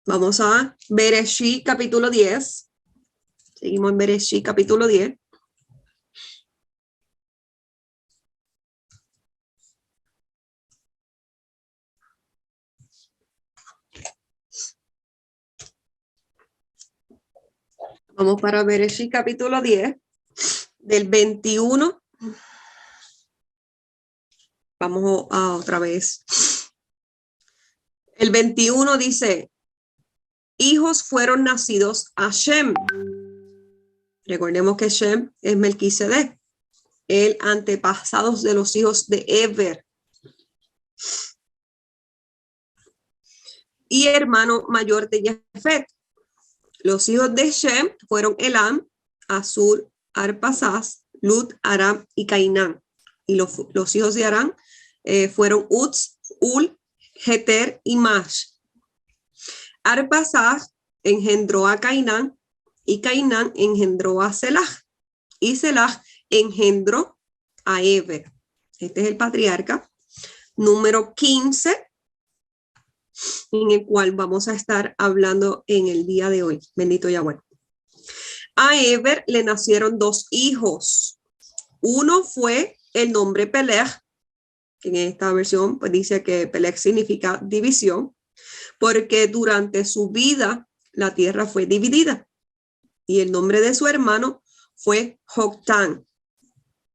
Vamos a Bereshit capítulo 10. Seguimos en Bereshit capítulo 10. Vamos para Bereshit capítulo 10, del 21. Vamos a otra vez. El 21 dice, hijos fueron nacidos a Shem. Recordemos que Shem es Melquisedec, el antepasado de los hijos de Eber. Y hermano mayor de Jafet. Los hijos de Shem fueron Elam, Asur, Arpasaz, Lud, Aram y Cainán. Y los hijos de Aram fueron Uz, Ul, Geter y Mash. Arpasaz engendró a Cainán y Cainán engendró a Selah. Y Selah engendró a Eber. Este es el patriarca número 15, en el cual vamos a estar hablando en el día de hoy. Bendito Yahweh. A Eber le nacieron dos hijos. Uno fue el nombre Peleg, que en esta versión pues dice que Peleg significa división, porque durante su vida la tierra fue dividida. Y el nombre de su hermano fue Joctán.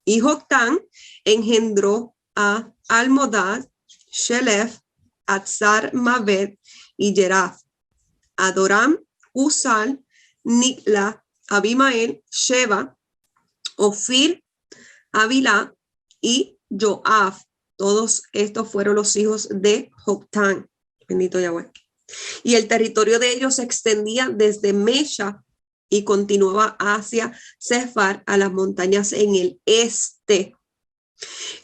Y Joctán engendró a Almodad, Shelef, Atzar, Maved y Jeraf, Adoram, Usal, Nikla, Abimael, Sheba, Ofir, Avilá y Joab. Todos estos fueron los hijos de Joctán. Bendito Yahweh. Y el territorio de ellos se extendía desde Mesha y continuaba hacia Sefar, a las montañas en el este.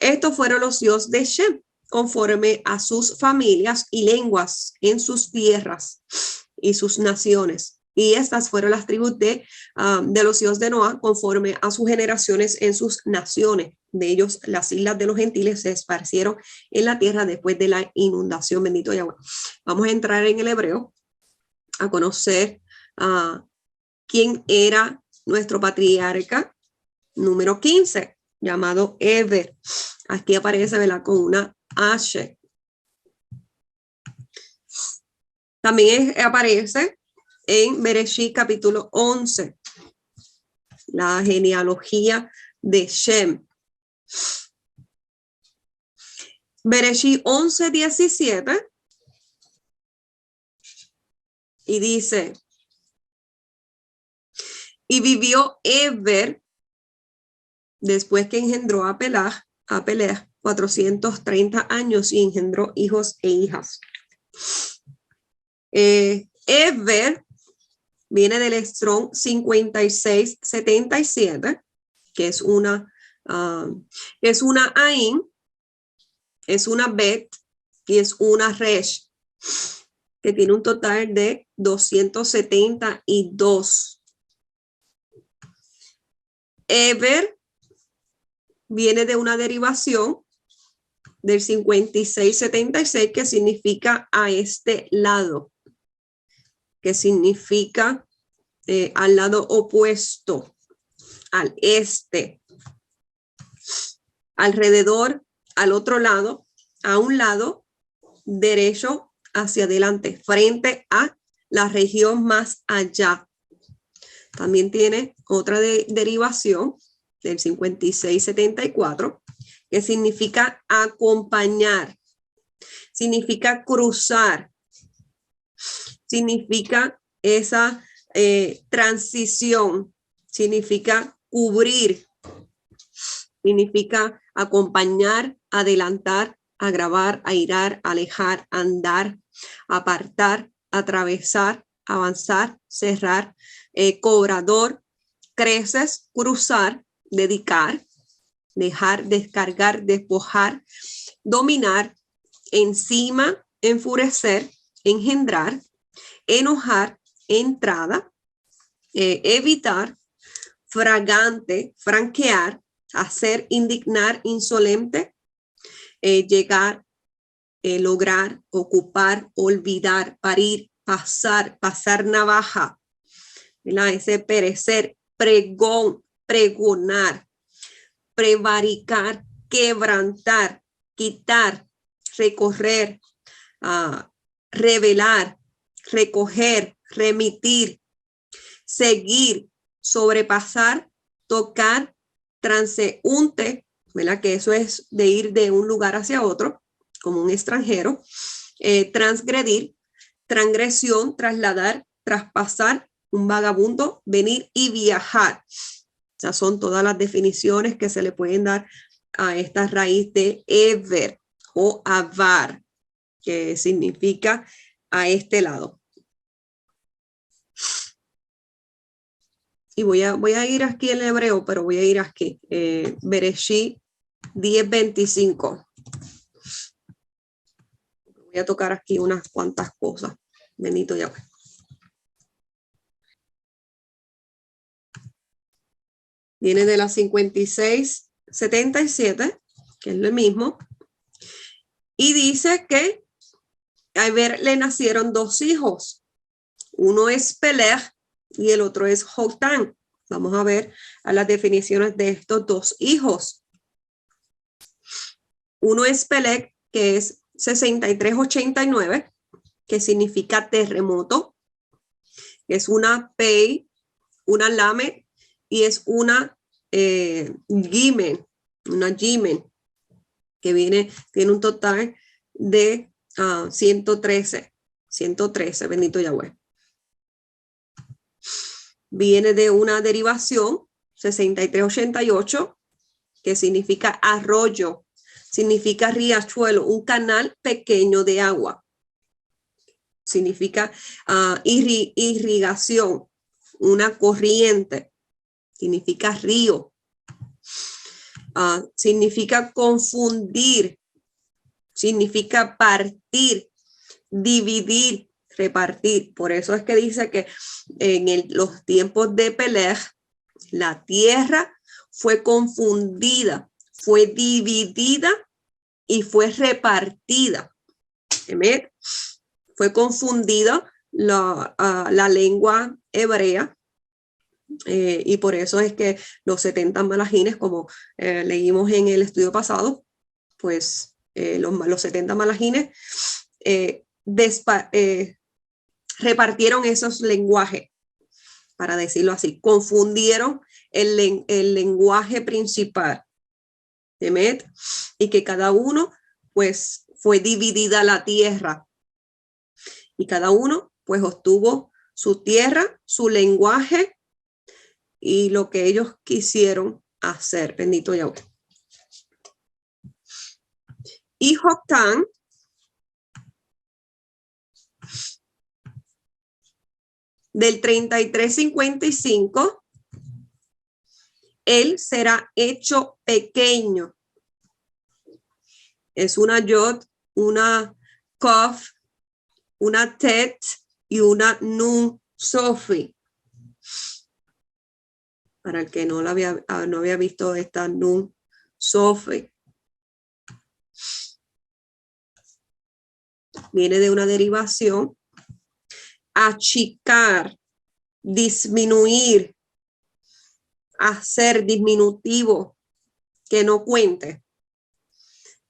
Estos fueron los hijos de Shem, conforme a sus familias y lenguas en sus tierras y sus naciones. Y estas fueron las tribus de los hijos de Noah, conforme a sus generaciones en sus naciones. De ellos, las islas de los gentiles se esparcieron en la tierra después de la inundación. Bendito Yahweh. Vamos a entrar en el hebreo a conocer quién era nuestro patriarca número 15, llamado Eber. Aquí aparece, ¿verdad?, con una H. También aparece en Bereshit capítulo 11, la genealogía de Shem. Bereshit 11, 17, y dice, y vivió Eber después que engendró a Peleg 430 años y engendró hijos e hijas. Eber viene del Strong 5677, que es una Ain, es una Bet y es una Resh, que tiene un total de 272. Eber viene de una derivación del 5676, que significa a este lado, que significa al lado opuesto, al este, alrededor, al otro lado, a un lado derecho hacia adelante, frente a la región más allá. También tiene otra derivación del 5674, que significa acompañar, significa cruzar, significa esa transición, significa cubrir, significa acompañar, adelantar, agravar, airar, alejar, andar, apartar, atravesar, avanzar, cerrar, cobrador, creces, cruzar, dedicar, dejar, descargar, despojar, dominar, encima, enfurecer, engendrar, enojar, entrada, evitar, fragante, franquear, hacer, indignar, insolente, llegar, lograr, ocupar, olvidar, parir, pasar, pasar navaja, ¿verdad? Ese perecer, pregón, pregonar, prevaricar, quebrantar, quitar, recorrer, revelar, recoger, remitir, seguir, sobrepasar, tocar, transeúnte, ¿verdad? Que eso es de ir de un lugar hacia otro, como un extranjero, transgredir, transgresión, trasladar, traspasar, un vagabundo, venir y viajar. O sea, son todas las definiciones que se le pueden dar a esta raíz de ever o avar, que significa a este lado. Y voy a ir aquí en hebreo, pero voy a ir aquí. Bereshit 10:25. Voy a tocar aquí unas cuantas cosas. Bendito Yahweh. Viene de la 56:77, que es lo mismo. Y dice que a Eber le nacieron dos hijos. Uno es Peleg y el otro es Joctán. Vamos a ver a las definiciones de estos dos hijos. Uno es Peleg, que es 6389, que significa terremoto. Es una Pei, una Lame y es una Gimen, que tiene un total de 113, bendito Yahweh. Viene de una derivación, 6388, que significa arroyo, significa riachuelo, un canal pequeño de agua. Significa irrigación, una corriente, significa río. Significa confundir, significa partir, dividir, repartir. Por eso es que dice que en los tiempos de Peleg, la tierra fue confundida, fue dividida y fue repartida. Fue confundida la lengua hebrea. Y por eso es que los 70 malajines, como leímos en el estudio pasado, pues los 70 malajines repartieron esos lenguajes, para decirlo así, confundieron el lenguaje principal, ¿temet? Y que cada uno, pues, fue dividida la tierra, y cada uno, pues, obtuvo su tierra, su lenguaje, y lo que ellos quisieron hacer. Bendito Yahweh. Y Joctán del 33:55, él será hecho pequeño. Es una yod, una kof, una tet y una nun sofi. Para el que no había visto esta nun sofi. Viene de una derivación. Achicar, disminuir, hacer diminutivo, que no cuente,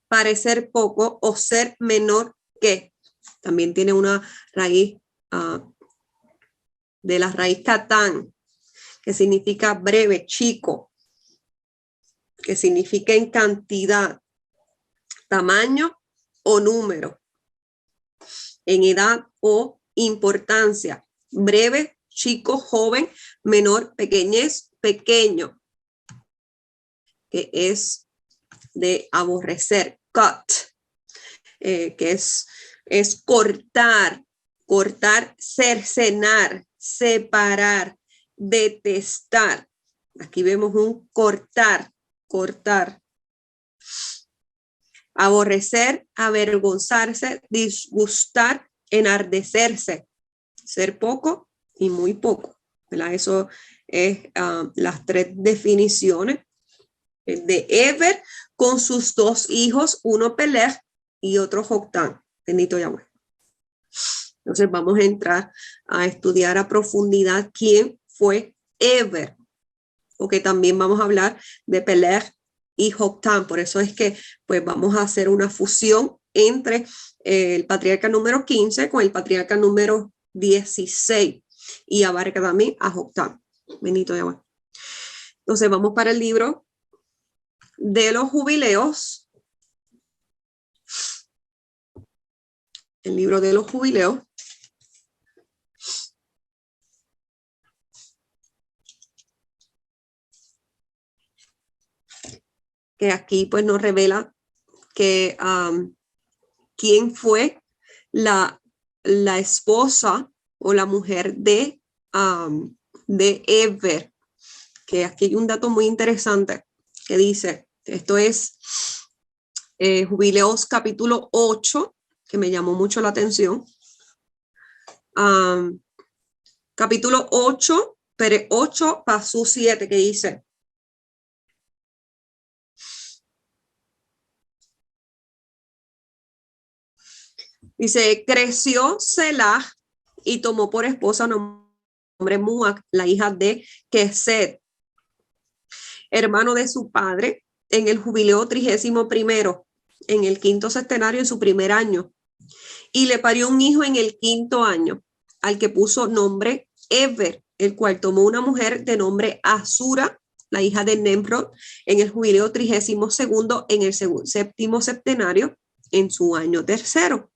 parecer poco o ser menor que. También tiene una raíz de la raíz catán, que significa breve, chico, que significa en cantidad, tamaño o número, en edad o importancia, breve, chico, joven, menor, pequeñez, pequeño, que es de aborrecer, cut, que es cortar, cercenar, separar, detestar. Aquí vemos un cortar. Aborrecer, avergonzarse, disgustar, enardecerse, ser poco y muy poco, ¿verdad? Eso es las tres definiciones de Eber con sus dos hijos, uno Peleg y otro Joctán. Bendito Yahweh. Entonces vamos a entrar a estudiar a profundidad quién fue Eber, porque también vamos a hablar de Peleg y Joktan. Por eso es que pues vamos a hacer una fusión entre el patriarca número 15 con el patriarca número 16 y abarca también a Joktan. Benito Yahweh. Entonces vamos para el libro de los jubileos. El libro de los jubileos. Que aquí pues nos revela que quién fue la esposa o la mujer de Eber. Que aquí hay un dato muy interesante que dice, esto es Jubileos capítulo 8, que me llamó mucho la atención. Capítulo 8, pero 8 pasó 7, que dice, creció Selah y tomó por esposa nombre Muac, la hija de Kesed, hermano de su padre, en el jubileo 31º, en el 5º centenario, en su primer año. Y le parió un hijo en el 5º año, al que puso nombre Eber, el cual tomó una mujer de nombre Asura, la hija de Nemrod, en el jubileo 32º, en el 7º centenario, en su año 3º.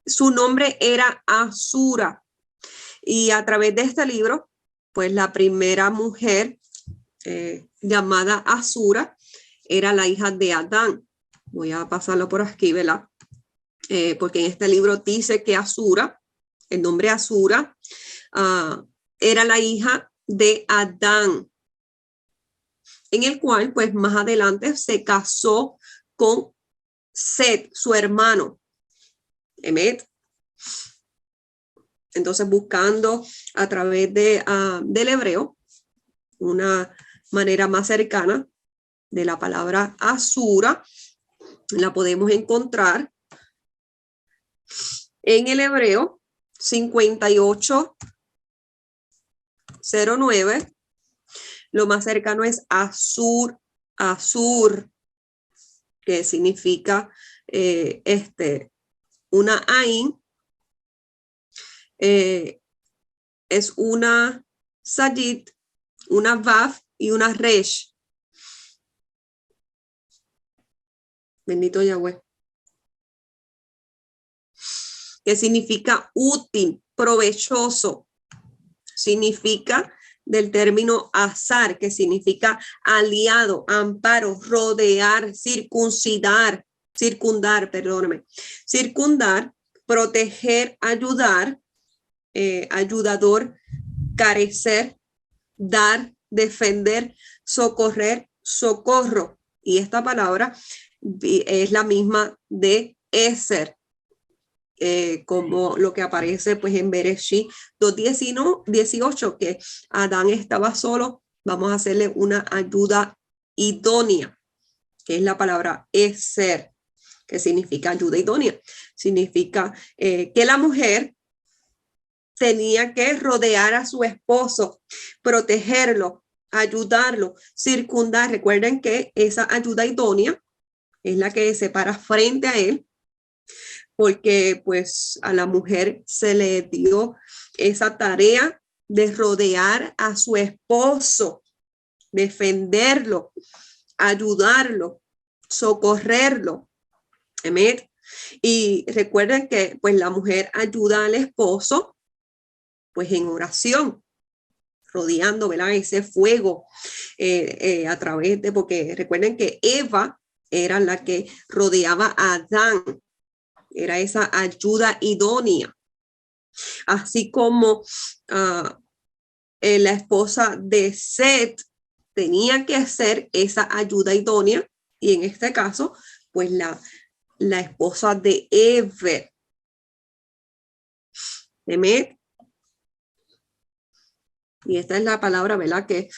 Su nombre era Asura. Y a través de este libro, pues la primera mujer llamada Asura era la hija de Adán. Voy a pasarlo por aquí, ¿verdad? Porque en este libro dice que Asura, el nombre Asura, era la hija de Adán, en el cual pues más adelante se casó con Set, su hermano. Emet. Entonces, buscando a través del hebreo una manera más cercana de la palabra Asura, la podemos encontrar en el hebreo 5809. Lo más cercano es Asur, que significa una Ain, es una Sayit, una Vav y una Resh. Bendito Yahweh. Que significa útil, provechoso. Significa del término azar, que significa aliado, amparo, rodear, circundar, proteger, ayudar, ayudador, carecer, dar, defender, socorrer, socorro. Y esta palabra es la misma de Eser, como lo que aparece pues en Bereshit 2:18, que Adán estaba solo. Vamos a hacerle una ayuda idónea, que es la palabra Eser, que significa ayuda idónea. Significa que la mujer tenía que rodear a su esposo, protegerlo, ayudarlo, circundar. Recuerden que esa ayuda idónea es la que se para frente a él, porque pues a la mujer se le dio esa tarea de rodear a su esposo, defenderlo, ayudarlo, socorrerlo. Amén. Y recuerden que pues la mujer ayuda al esposo pues en oración, rodeando, ¿verdad? Ese fuego a través de, porque recuerden que Eva era la que rodeaba a Adán, era esa ayuda idónea. Así como la esposa de Set tenía que hacer esa ayuda idónea, y en este caso, pues la esposa de Eber. Emet. Y esta es la palabra, ¿verdad? Que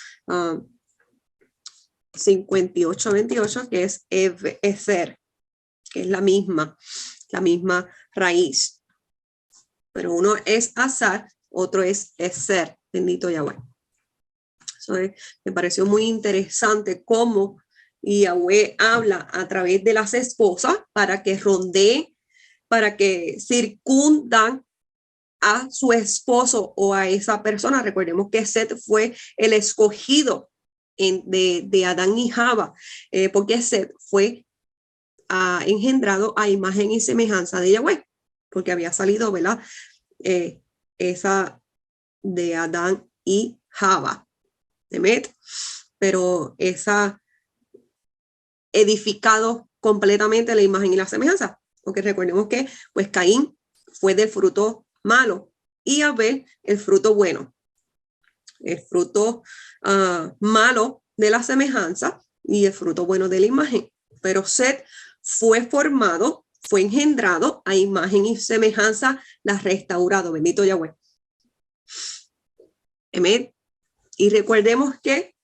5828, que es Eser, que es la misma raíz. Pero uno es Azar, otro es Ezer. Bendito Yahweh. Eso me pareció muy interesante cómo Yahweh habla a través de las esposas para que rondeen, para que circundan a su esposo o a esa persona. Recordemos que Set fue el escogido de Adán y Java, porque Set fue engendrado a imagen y semejanza de Yahweh, porque había salido, ¿verdad? Esa de Adán y Java, Emet, pero esa edificado completamente la imagen y la semejanza, porque recordemos que pues Caín fue del fruto malo y Abel el fruto bueno, el fruto malo de la semejanza y el fruto bueno de la imagen. Pero Set fue formado, fue engendrado a imagen y semejanza, la restaurado. Bendito Yahweh. Amén. Y recordemos que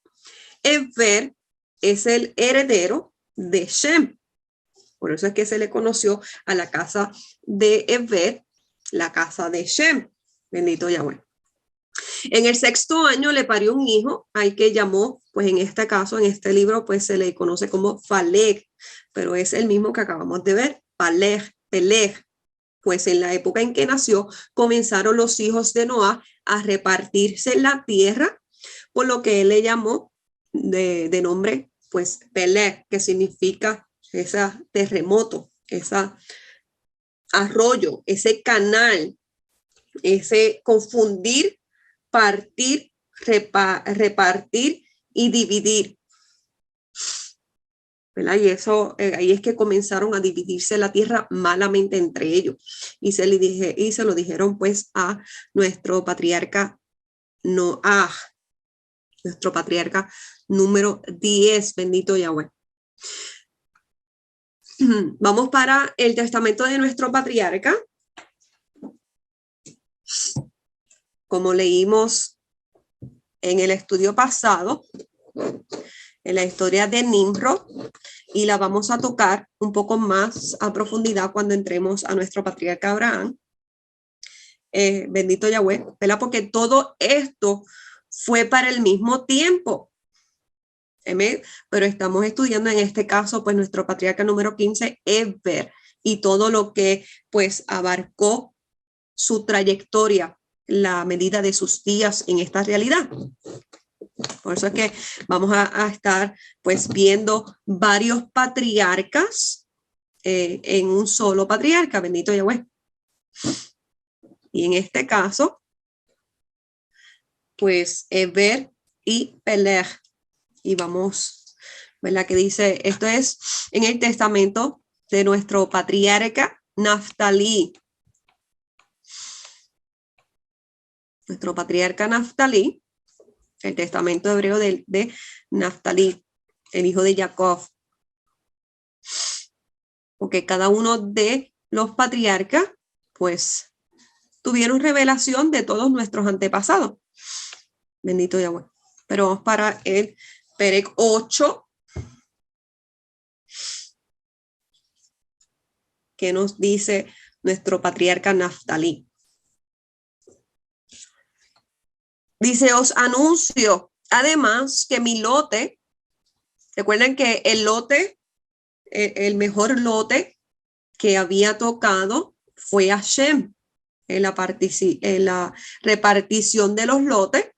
Eber es el heredero de Shem. Por eso es que se le conoció a la casa de Eber, la casa de Shem. Bendito Yahweh. En el 6º año le parió un hijo, al que llamó, pues en este caso, en este libro, pues se le conoce como Faleg, pero es el mismo que acabamos de ver, Peleg. Pues en la época en que nació, comenzaron los hijos de Noah a repartirse la tierra, por lo que él le llamó de nombre, pues Peleg, que significa ese terremoto, ese arroyo, ese canal, ese confundir, partir, repartir y dividir. ¿Verdad? Y eso, ahí es que comenzaron a dividirse la tierra malamente entre ellos. Y se lo dijeron pues a nuestro patriarca Noah, nuestro patriarca número 10, bendito Yahweh. Vamos para el testamento de nuestro patriarca. Como leímos en el estudio pasado, en la historia de Nimrod, y la vamos a tocar un poco más a profundidad cuando entremos a nuestro patriarca Abraham. Bendito Yahweh, ¿verdad? Porque todo esto fue para el mismo tiempo. Amén. Pero estamos estudiando en este caso, pues nuestro patriarca número 15, Eber, y todo lo que pues abarcó su trayectoria, la medida de sus días en esta realidad. Por eso es que vamos a estar pues viendo varios patriarcas en un solo patriarca, bendito Yahweh. Y en este caso, pues Eber y Peleg. Y vamos, ¿verdad? Que dice, esto es en el testamento de nuestro patriarca Naftalí. Nuestro patriarca Naftalí, el testamento hebreo de Naftalí, el hijo de Jacob. Porque cada uno de los patriarcas, pues, tuvieron revelación de todos nuestros antepasados. Bendito Yahweh. Pero vamos para el Perec 8, que nos dice nuestro patriarca Naftalí. Dice, os anuncio, además, que mi lote, recuerden que el lote, el mejor lote que había tocado fue a Shem. En la repartición de los lotes,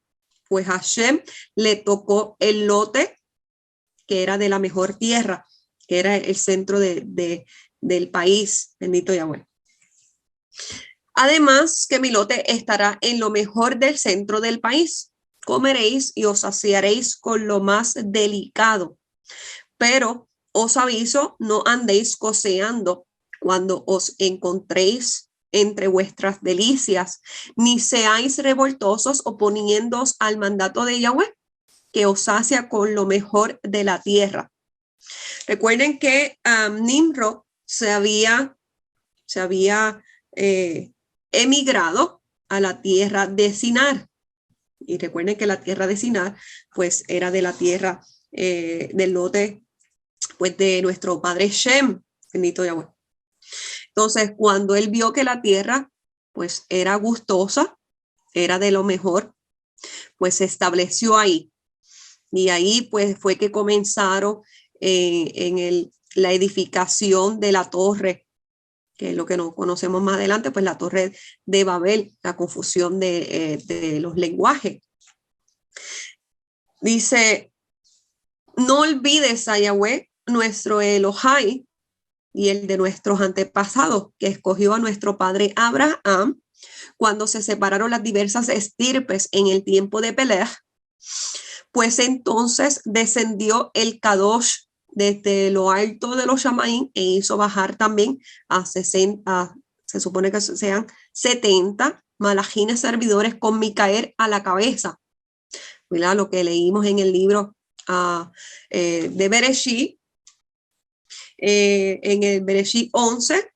pues a Shem le tocó el lote que era de la mejor tierra, que era el centro del país. Bendito Yahweh. Además, que mi lote estará en lo mejor del centro del país. Comeréis y os saciaréis con lo más delicado. Pero os aviso, no andéis coseando cuando os encontréis entre vuestras delicias, ni seáis revoltosos oponiéndoos al mandato de Yahweh, que os sacia con lo mejor de la tierra. Recuerden que Nimrod se había emigrado a la tierra de Sinar. Y recuerden que la tierra de Sinar, pues, era de la tierra del lote, pues, de nuestro padre Shem, bendito Yahweh. Entonces, cuando él vio que la tierra, pues, era gustosa, era de lo mejor, pues se estableció ahí. Y ahí, pues, fue que comenzaron la edificación de la torre, que es lo que nos conocemos más adelante, pues la torre de Babel, la confusión de los lenguajes. Dice, no olvides a Yahweh, nuestro Elohai, y el de nuestros antepasados, que escogió a nuestro padre Abraham cuando se separaron las diversas estirpes en el tiempo de Peleg. Pues entonces descendió el Kadosh desde lo alto de los Shamaín e hizo bajar también a 60, se supone que sean 70 malajines servidores con Micael a la cabeza. Mira lo que leímos en el libro de Bereshit, en el Bereshit 11,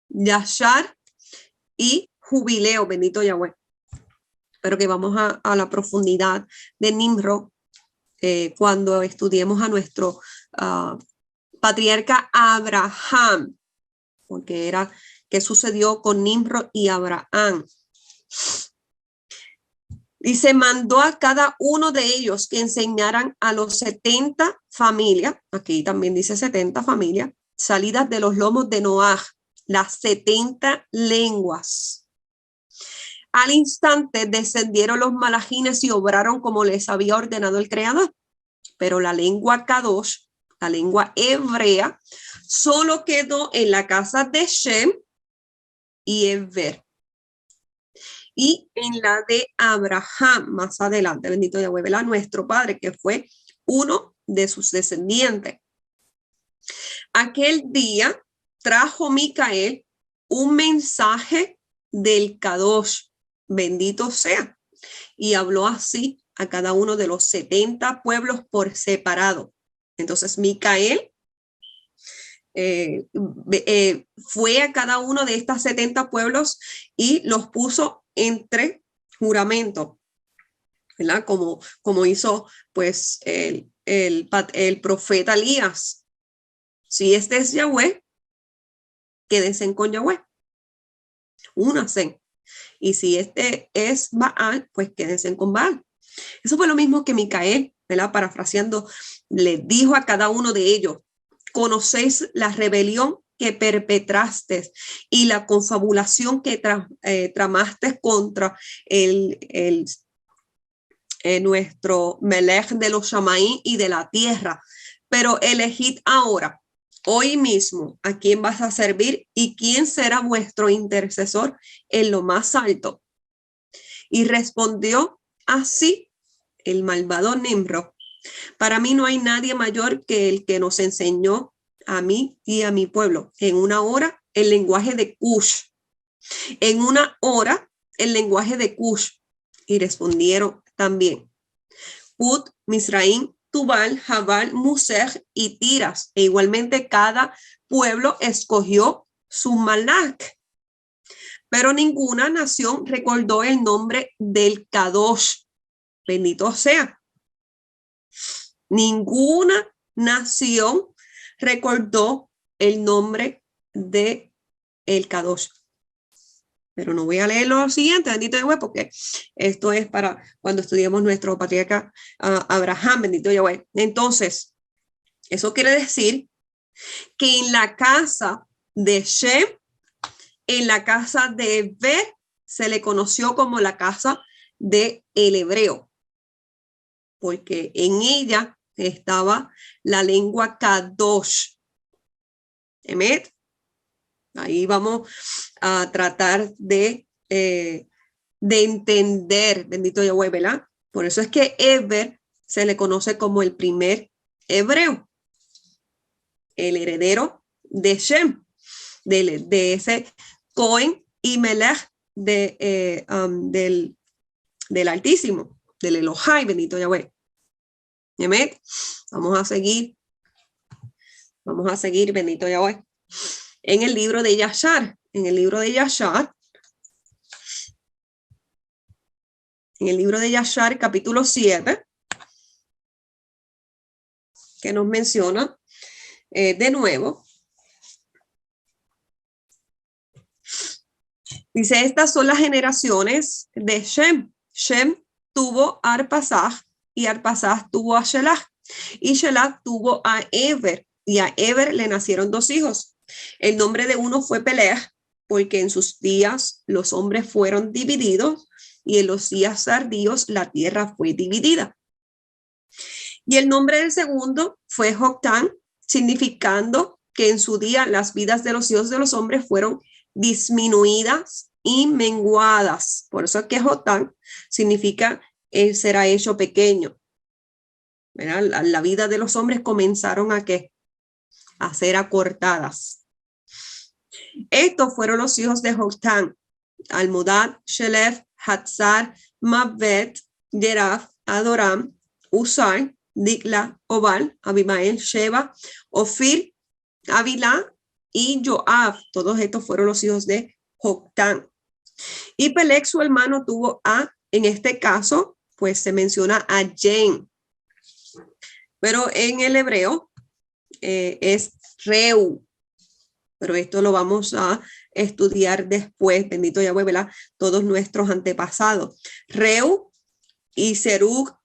Yashar y Jubileo, bendito Yahweh. Pero que vamos a la profundidad de Nimrod cuando estudiemos a nuestro patriarca Abraham, porque era qué sucedió con Nimrod y Abraham. Dice, mandó a cada uno de ellos que enseñaran a los 70 familias, aquí también dice 70 familias, salidas de los lomos de Noaj, las 70 lenguas. Al instante descendieron los malajines y obraron como les había ordenado el Creador. Pero la lengua Kadosh, la lengua hebrea, solo quedó en la casa de Shem y Eber. Y en la de Abraham, más adelante, bendito Yahweh, ¿verdad? Nuestro padre, que fue uno de sus descendientes. Aquel día trajo Micael un mensaje del Kadosh, bendito sea, y habló así a cada uno de los 70 pueblos por separado. Entonces Micael fue a cada uno de estas 70 pueblos y los puso entre juramento, ¿verdad? Como hizo pues el profeta Elías. Si este es Yahweh, quédense con Yahweh, únanse. Y si este es Baal, pues quédense con Baal. Eso fue lo mismo que Micael, ¿verdad? Parafraseando, le dijo a cada uno de ellos, conocéis la rebelión que perpetraste y la confabulación que tramaste contra nuestro Melech de los Shamaín y de la tierra. Pero elegid ahora, hoy mismo, a quién vas a servir y quién será vuestro intercesor en lo más alto. Y respondió así el malvado Nimrod: para mí no hay nadie mayor que el que nos enseñó a mí y a mi pueblo. En una hora, el lenguaje de Cush. En una hora, el lenguaje de Cush. Y respondieron también Put, Misraín, Tubal, Jabal, Musech y Tiras. E igualmente cada pueblo escogió su malak. Pero ninguna nación recordó el nombre del Kadosh. Bendito sea. Ninguna nación recordó el nombre de el Kadosh. Pero no voy a leer lo siguiente, bendito Yahweh, porque esto es para cuando estudiemos nuestro patriarca Abraham, bendito Yahweh. Entonces, eso quiere decir que en la casa de Shem, en la casa de Eber, se le conoció como la casa de el hebreo, porque en ella estaba la lengua Kadosh. Emet. Ahí vamos a tratar de entender, bendito Yahweh, ¿verdad? Por eso es que Eber se le conoce como el primer hebreo, el heredero de Shem, de ese Cohen y Melech del Altísimo, del Elohai, bendito Yahweh. Emet. Vamos a seguir, bendito Yahweh. En el libro de Yashar, en el libro de Yashar, capítulo 7, que nos menciona de nuevo Dice, estas son las generaciones de Shem. Shem tuvo a Arpasaj y Arpasaj tuvo a Shelah. Y Shelah tuvo a Eber y a Eber le nacieron 2 hijos. El nombre de uno fue Peleg, porque en sus días los hombres fueron divididos y en los días tardíos la tierra fue dividida. Y el nombre del segundo fue Joctán, significando que en su día las vidas de los hijos de los hombres fueron disminuidas y menguadas. Por eso es que Joctán significa será hecho pequeño. La vida de los hombres comenzaron a ¿qué? A ser acortadas. Estos fueron los hijos de Joctán: Almodad, Shelef, Hatzar, Mabet, Yeraf, Adoram, Usai, Dikla, Obal, Abimael, Sheba, Ofir, Avilá y Joab. Todos estos fueron los hijos de Joctán. Y Peleg, su hermano, tuvo en este caso, pues se menciona a Jen. Pero en el hebreo es Reu. Pero esto lo vamos a estudiar después. Bendito Yahweh, ¿verdad? Todos nuestros antepasados. Reu y Serug.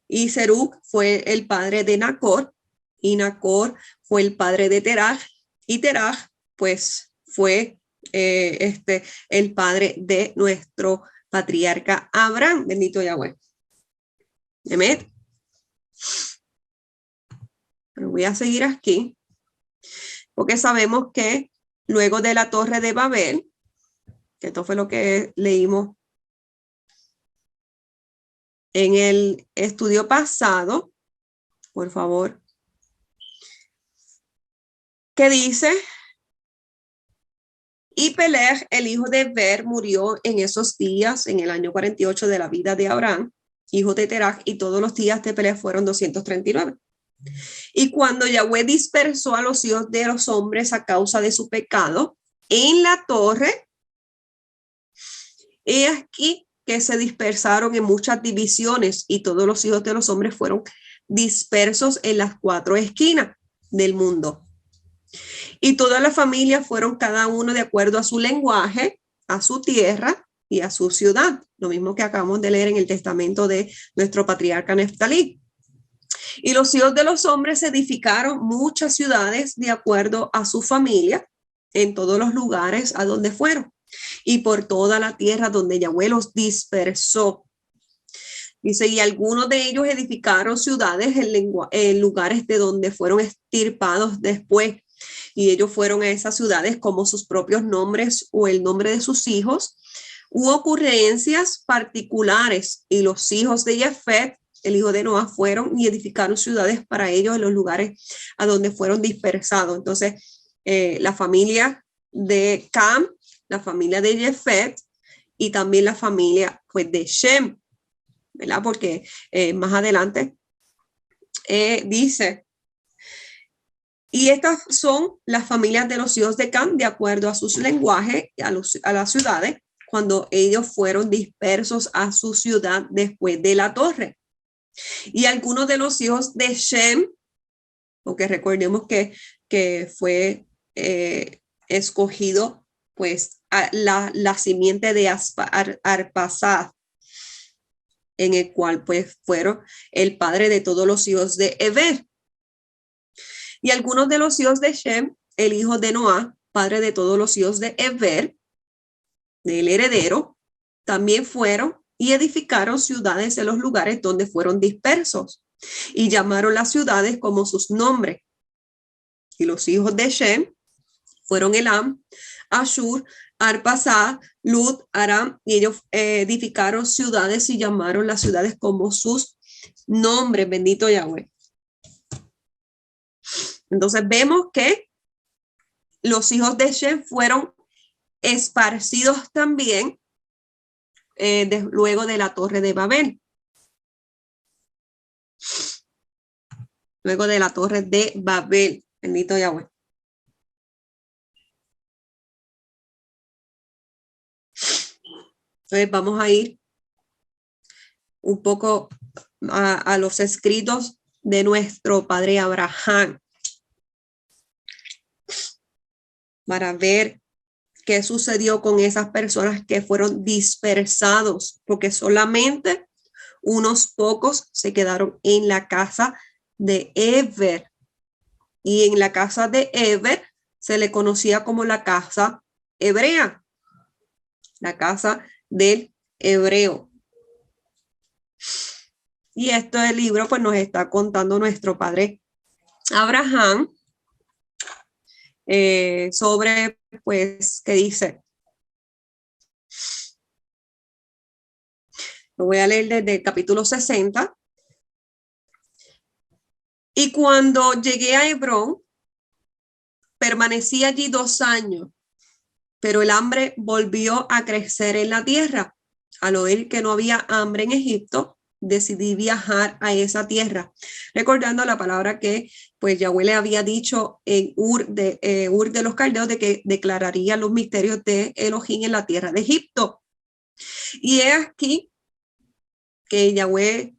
Y Serug fue el padre de Nacor. Y Nacor fue el padre de Teraj. Y Teraj, pues, fue el padre de nuestro patriarca Abraham. Bendito Yahweh. Amén. Pero voy a seguir aquí, porque sabemos que luego de la Torre de Babel, que esto fue lo que leímos en el estudio pasado, por favor, que dice, y Peleg, el hijo de Eber, murió en esos días, en el año 48 de la vida de Abraham, hijo de Teraj, y todos los días de Peleg fueron 239. Y cuando Yahweh dispersó a los hijos de los hombres a causa de su pecado en la torre, he aquí que se dispersaron en muchas divisiones y todos los hijos de los hombres fueron dispersos en las 4 esquinas del mundo. Y todas las familias fueron cada uno de acuerdo a su lenguaje, a su tierra y a su ciudad. Lo mismo que acabamos de leer en el testamento de nuestro patriarca Neftalí. Y los hijos de los hombres edificaron muchas ciudades de acuerdo a su familia en todos los lugares a donde fueron y por toda la tierra donde Yahweh los dispersó. Dice, y algunos de ellos edificaron ciudades en lugares de donde fueron extirpados después. Y ellos fueron a esas ciudades como sus propios nombres o el nombre de sus hijos u ocurrencias particulares. Y los hijos de Jafet, el hijo de Noah, fueron y edificaron ciudades para ellos en los lugares a donde fueron dispersados. Entonces, la familia de Cam, la familia de Jafet y también la familia pues, de Shem, ¿verdad? Porque más adelante dice, y estas son las familias de los hijos de Cam de acuerdo a sus lenguajes, a las ciudades, cuando ellos fueron dispersos a su ciudad después de la torre. Y algunos de los hijos de Shem, porque recordemos que fue escogido pues la simiente de Arpasad, en el cual pues fueron el padre de todos los hijos de Eber. Y algunos de los hijos de Shem, el hijo de Noah, padre de todos los hijos de Eber, del heredero, también fueron y edificaron ciudades en los lugares donde fueron dispersos y llamaron las ciudades como sus nombres. Y los hijos de Shem fueron Elam, Ashur, Arpasad, Lud, Aram, y ellos edificaron ciudades y llamaron las ciudades como sus nombres. Bendito Yahweh. Entonces vemos que los hijos de Shem fueron esparcidos también luego de la Torre de Babel. Luego de la Torre de Babel. Bendito Yahweh. Entonces vamos a ir un poco a los escritos de nuestro padre Abraham para ver qué sucedió con esas personas que fueron dispersados, porque solamente unos pocos se quedaron en la casa de Eber. Y en la casa de Eber se le conocía como la casa hebrea, la casa del hebreo. Y este libro pues nos está contando nuestro padre Abraham sobre, pues, ¿qué dice? Lo voy a leer desde el capítulo 60. Y cuando llegué a Hebrón, permanecí allí 2 años, pero el hambre volvió a crecer en la tierra. Al oír que no había hambre en Egipto, decidí viajar a esa tierra, recordando la palabra que pues Yahweh le había dicho en Ur de los Caldeos, de que declararía los misterios de Elohim en la tierra de Egipto. Y es aquí que Yahweh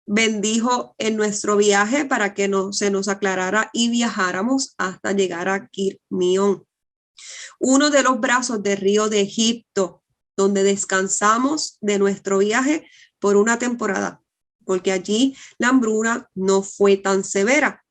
bendijo en nuestro viaje para que se nos aclarara y viajáramos hasta llegar a Quirmión, uno de los brazos del río de Egipto, donde descansamos de nuestro viaje por una temporada, porque allí la hambruna no fue tan severa.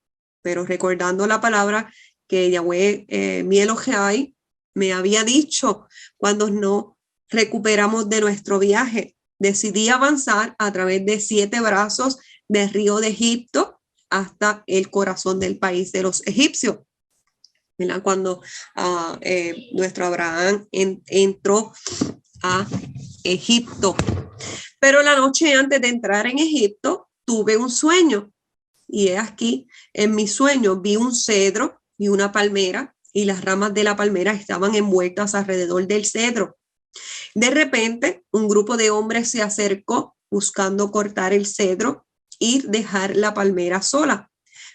Pero recordando la palabra que Yahweh, mi Elohai, me había dicho cuando nos recuperamos de nuestro viaje, decidí avanzar a través de 7 brazos del río de Egipto hasta el corazón del país de los egipcios. ¿Verdad? Cuando nuestro Abraham entró a Egipto. Pero la noche antes de entrar en Egipto, tuve un sueño. Y es aquí, en mi sueño, vi un cedro y una palmera, y las ramas de la palmera estaban envueltas alrededor del cedro. De repente, un grupo de hombres se acercó buscando cortar el cedro y dejar la palmera sola.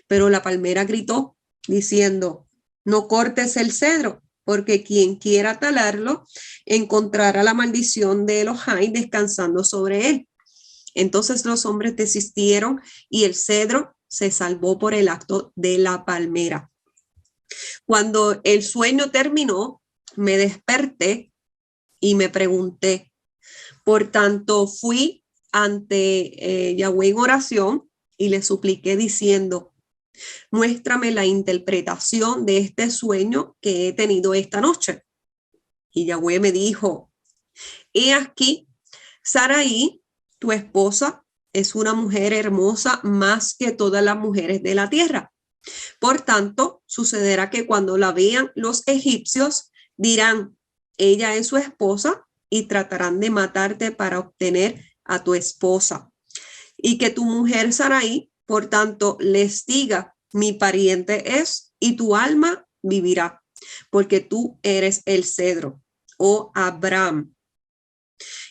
Pero la palmera gritó diciendo: no cortes el cedro, porque quien quiera talarlo encontrará la maldición de Elohai descansando sobre él. Entonces los hombres desistieron y el cedro se salvó por el acto de la palmera. Cuando el sueño terminó, me desperté y me pregunté. Por tanto, fui ante Yahweh en oración y le supliqué diciendo: muéstrame la interpretación de este sueño que he tenido esta noche. Y Yahweh me dijo: he aquí, Sarai, tu esposa, es una mujer hermosa más que todas las mujeres de la tierra. Por tanto, sucederá que cuando la vean los egipcios, dirán: ella es su esposa, y tratarán de matarte para obtener a tu esposa. Y que tu mujer Sarai, por tanto, les diga: mi pariente es, y tu alma vivirá, porque tú eres el cedro, oh Abraham.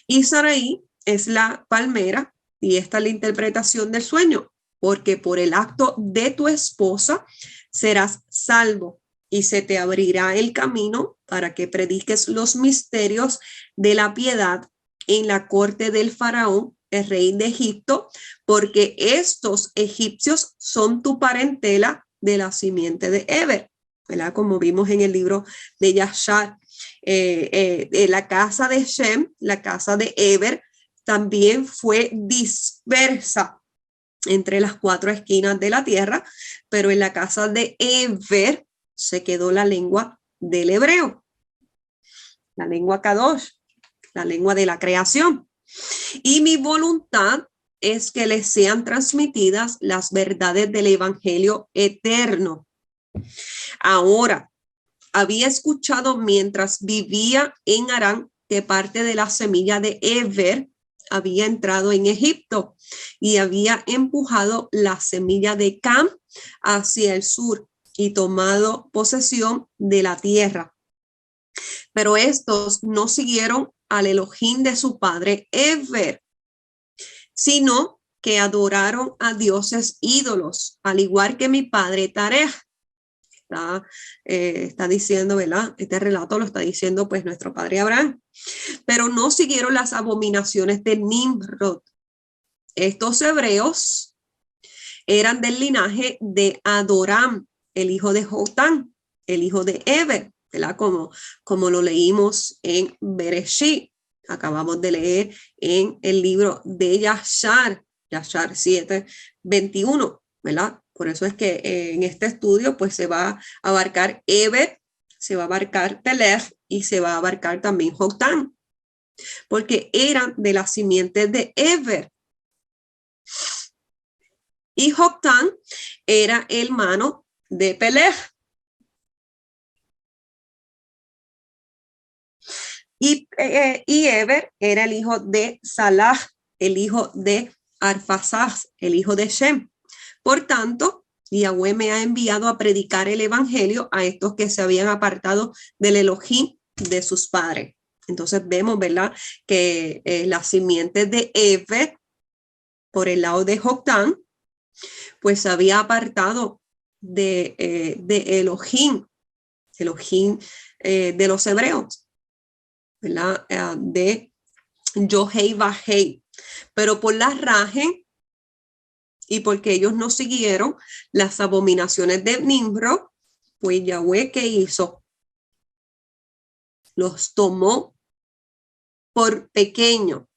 Y Sarai es la palmera, y esta es la interpretación del sueño: porque por el acto de tu esposa serás salvo, y se te abrirá el camino para que prediques los misterios de la piedad en la corte del faraón, el rey de Egipto, porque estos egipcios son tu parentela de la simiente de Eber, ¿verdad? Como vimos en el libro de Yashar. La casa de Shem, la casa de Eber, también fue dispersa entre las 4 esquinas de la tierra, pero en la casa de Eber se quedó la lengua del hebreo, la lengua Kadosh, la lengua de la creación. Y mi voluntad es que les sean transmitidas las verdades del evangelio eterno. Ahora, había escuchado mientras vivía en Harán que parte de la semilla de Eber había entrado en Egipto y había empujado la semilla de Cam hacia el sur y tomado posesión de la tierra. Pero estos no siguieron al Elohim de su padre Eber, sino que adoraron a dioses ídolos, al igual que mi padre Tareh. Está diciendo, ¿verdad? Este relato lo está diciendo pues nuestro padre Abraham. Pero no siguieron las abominaciones de Nimrod. Estos hebreos eran del linaje de Adoram, el hijo de Jotán, el hijo de Eber, ¿verdad? Como lo leímos en Bereshit. Acabamos de leer en el libro de Yashar 7:21, ¿verdad? Por eso es que en este estudio pues se va a abarcar Eber, se va a abarcar Peleg y se va a abarcar también Joctán, porque eran de las simientes de Eber. Y Joctán era hermano de Peleg. Y Eber era el hijo de Salah, el hijo de Arphaxad, el hijo de Shem. Por tanto, Yahweh me ha enviado a predicar el evangelio a estos que se habían apartado del Elohim de sus padres. Entonces vemos, ¿verdad?, que las simientes de Eber, por el lado de Joctán, pues se había apartado de Elohim de los hebreos, ¿verdad? De Yohei Bajei. Pero por la rajen y porque ellos no siguieron las abominaciones de Nimrod, pues Yahweh, ¿qué hizo? Los tomó por pequeño,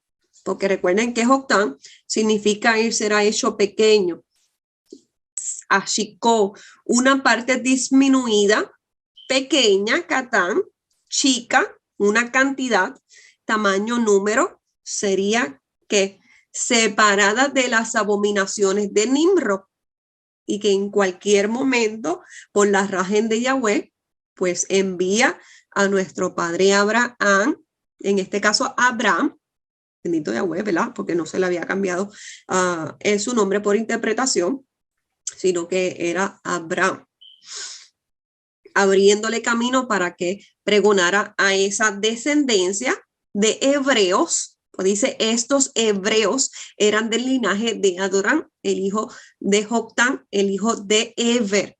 porque recuerden que Joctán significa ir será hecho pequeño. Achicó, una parte disminuida, pequeña, catán, chica, una cantidad, tamaño, número, sería que separada de las abominaciones de Nimrod, y que en cualquier momento, por la rajen de Yahweh, pues envía a nuestro padre Abraham, en este caso Abraham, bendito Yahweh, ¿verdad? Porque no se le había cambiado su nombre por interpretación, sino que era Abraham, abriéndole camino para que pregonara a esa descendencia de hebreos. Pues dice, estos hebreos eran del linaje de Adorán, el hijo de Joctán, el hijo de Eber.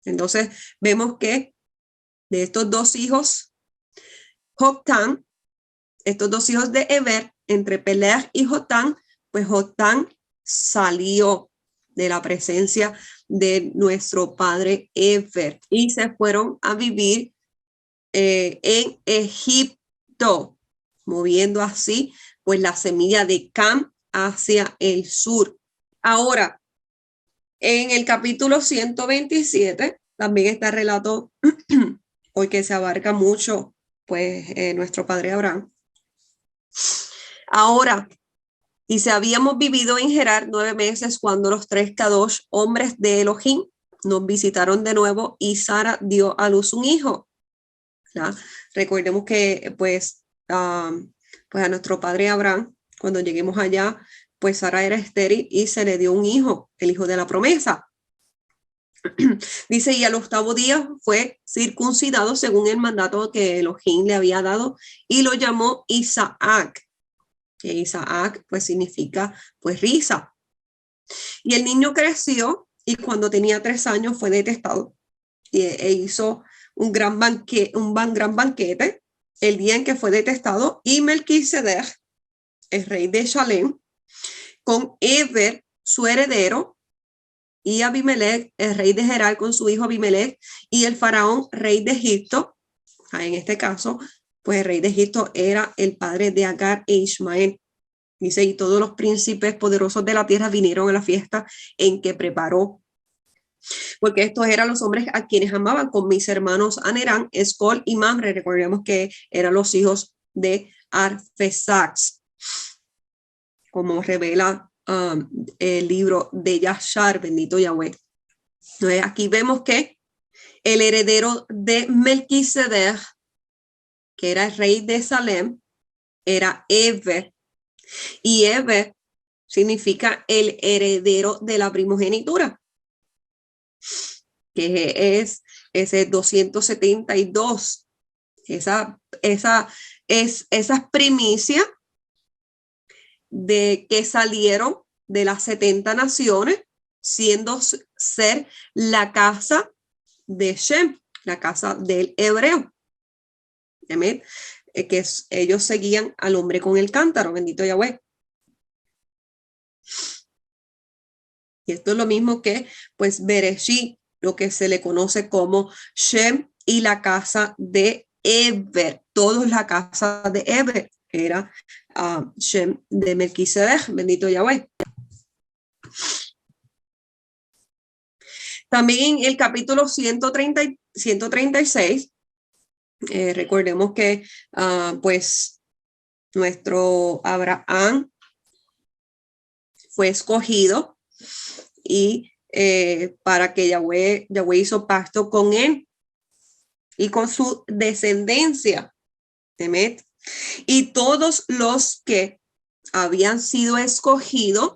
Entonces vemos que de estos dos hijos, Joctán, estos dos hijos de Eber, entre Peleg y Joctán, pues Joctán salió de la presencia de nuestro padre Eber y se fueron a vivir en Egipto, moviendo así pues la semilla de Cam hacia el sur. Ahora, en el capítulo 127 también está el relato, porque se abarca mucho pues nuestro padre Abraham. Ahora, dice, habíamos vivido en Gerar 9 meses cuando los 3 Kadosh, hombres de Elohim, nos visitaron de nuevo y Sara dio a luz un hijo. ¿Ya? Recordemos que pues a nuestro padre Abraham, cuando lleguemos allá, pues Sara era estéril y se le dio un hijo, el hijo de la promesa. Dice, y al 8º día fue circuncidado según el mandato que Elohim le había dado y lo llamó Isaac. Que Isaac pues significa pues risa. Y el niño creció y cuando tenía 3 años fue detestado e hizo un gran banquete el día en que fue detestado, y Melquisedec, el rey de Shalem, con Eber, su heredero, y Abimelech, el rey de Gerar, con su hijo Abimelech, y el faraón, rey de Egipto. En este caso, pues el rey de Egipto era el padre de Agar e Ismael. Dice, y todos los príncipes poderosos de la tierra vinieron a la fiesta en que preparó, porque estos eran los hombres a quienes amaban, con mis hermanos Anerán, Escol y Mamre. Recordemos que eran los hijos de Arphaxad, como revela el libro de Yashar, bendito Yahweh. Entonces, aquí vemos que el heredero de Melquisedec, que era el rey de Salem, era Eber, y Eber significa el heredero de la primogenitura, que es ese 272, esas primicias de que salieron de las 70 naciones, siendo ser la casa de Shem, la casa del hebreo. Amén. Que ellos seguían al hombre con el cántaro, bendito Yahweh. Y esto es lo mismo que pues Bereshit, lo que se le conoce como Shem y la casa de Eber. Todos la casa de Eber. Era Shem de Melquisedec, bendito Yahweh. También en el capítulo 136, recordemos que pues nuestro Abraham fue escogido y para que Yahweh hizo pacto con él y con su descendencia. Temet. Y todos los que habían sido escogidos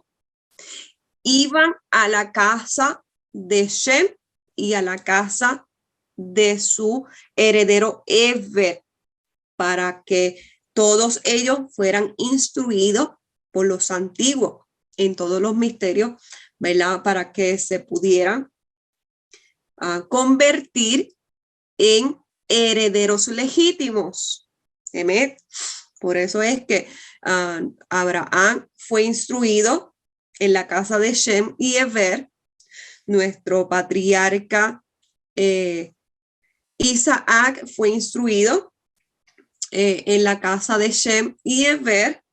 iban a la casa de Shem y a la casa de su heredero Eber, para que todos ellos fueran instruidos por los antiguos en todos los misterios, ¿verdad? Para que se pudieran convertir en herederos legítimos. Amén. Por eso es que Abraham fue instruido en la casa de Shem y Eber. Nuestro patriarca Isaac fue instruido en la casa de Shem y Eber.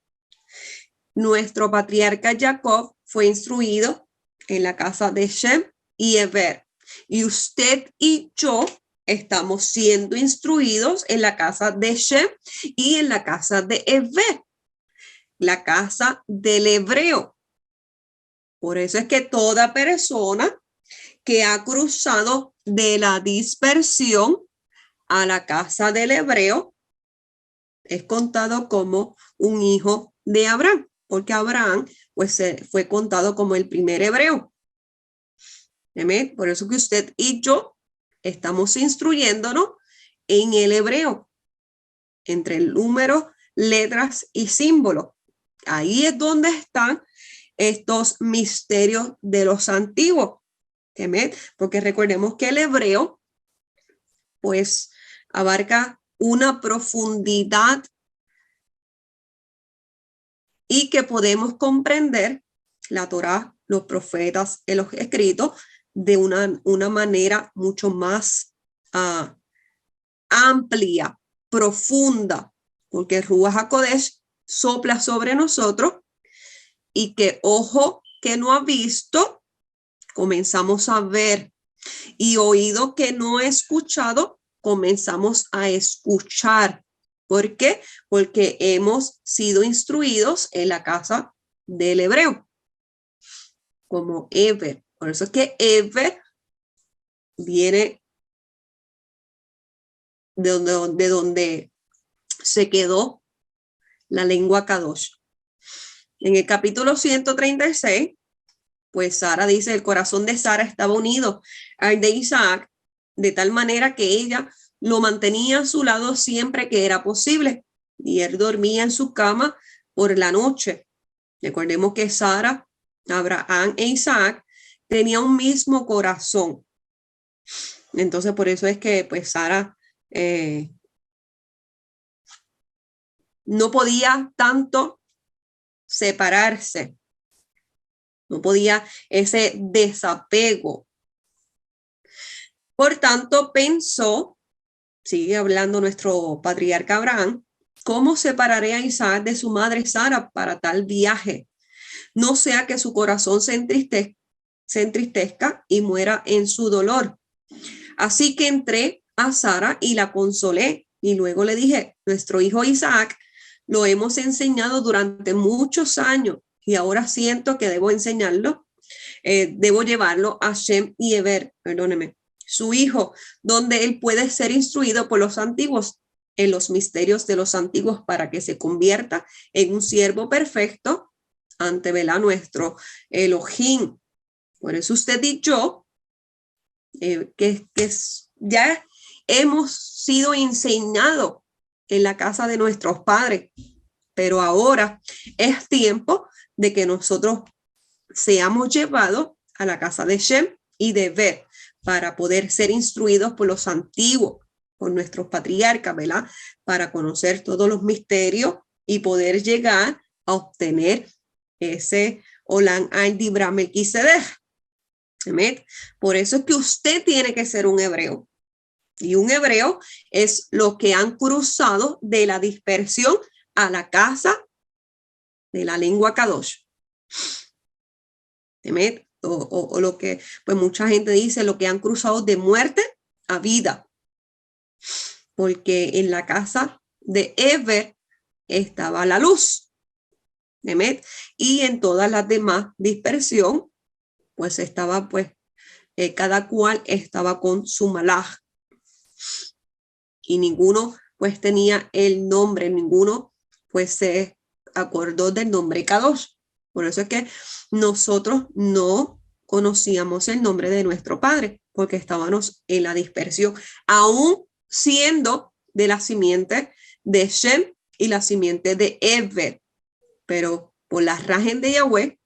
Nuestro patriarca Jacob fue instruido en la casa de Shem y Eber. Y usted y yo estamos siendo instruidos en la casa de Shem y en la casa de Eber, la casa del hebreo. Por eso es que toda persona que ha cruzado de la dispersión a la casa del hebreo es contado como un hijo de Abraham, porque Abraham pues fue contado como el primer hebreo. ¿Amén? Por eso que usted y yo estamos instruyéndonos en el hebreo, entre el número, letras y símbolos. Ahí es donde están estos misterios de los antiguos. ¿Amén? Porque recordemos que el hebreo pues abarca una profundidad y que podemos comprender la Torá, los profetas, los escritos de una manera mucho más amplia, profunda, porque Ruach HaKodesh sopla sobre nosotros y que ojo que no ha visto, comenzamos a ver, y oído que no ha escuchado, comenzamos a escuchar. ¿Por qué? Porque hemos sido instruidos en la casa del hebreo, como Eber. Por eso es que Eber viene de donde se quedó la lengua Kadosh. En el capítulo 136, pues Sara dice, el corazón de Sara estaba unido al de Isaac, de tal manera que ella lo mantenía a su lado siempre que era posible, y él dormía en su cama por la noche. Recordemos que Sara, Abraham e Isaac tenían un mismo corazón. Entonces, por eso es que pues Sara no podía tanto separarse, no podía ese desapego. Por tanto, pensó, sigue hablando nuestro patriarca Abraham, ¿cómo separaré a Isaac de su madre Sara para tal viaje? No sea que su corazón se entristezca y muera en su dolor. Así que entré a Sara y la consolé, y luego le dije, nuestro hijo Isaac lo hemos enseñado durante muchos años y ahora siento que debo enseñarlo, debo llevarlo a Shem y Eber, perdóneme, su hijo, donde él puede ser instruido por los antiguos en los misterios de los antiguos para que se convierta en un siervo perfecto ante nuestro Elohim. Por eso usted y yo, que ya hemos sido enseñados en la casa de nuestros padres, pero ahora es tiempo de que nosotros seamos llevados a la casa de Shem y de Eber para poder ser instruidos por los antiguos, por nuestros patriarcas, ¿verdad? Para conocer todos los misterios y poder llegar a obtener ese Olam al Dibra Melquisedec. Por eso es que usted tiene que ser un hebreo. Y un hebreo es lo que han cruzado de la dispersión a la casa de la lengua Kadosh. O lo que pues mucha gente dice, lo que han cruzado de muerte a vida. Porque en la casa de Eber estaba la luz. Y en todas las demás dispersión, pues estaba cada cual estaba con su malaj. Y ninguno pues tenía el nombre, ninguno pues se acordó del nombre Kadosh. Por eso es que nosotros no conocíamos el nombre de nuestro padre, porque estábamos en la dispersión, aún siendo de la simiente de Shem y la simiente de Eber. Pero por la rajen de Yahweh,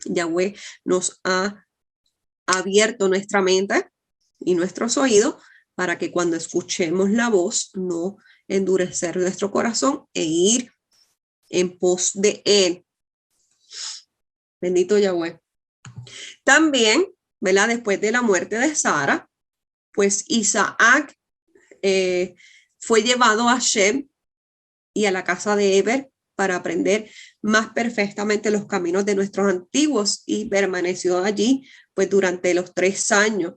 Yahweh nos ha abierto nuestra mente y nuestros oídos para que cuando escuchemos la voz, no endurecer nuestro corazón e ir en pos de él. Bendito Yahweh. También, ¿verdad? Después de la muerte de Sara, pues Isaac fue llevado a Shem y a la casa de Eber para aprender más perfectamente los caminos de nuestros antiguos y permaneció allí pues durante los 3 años.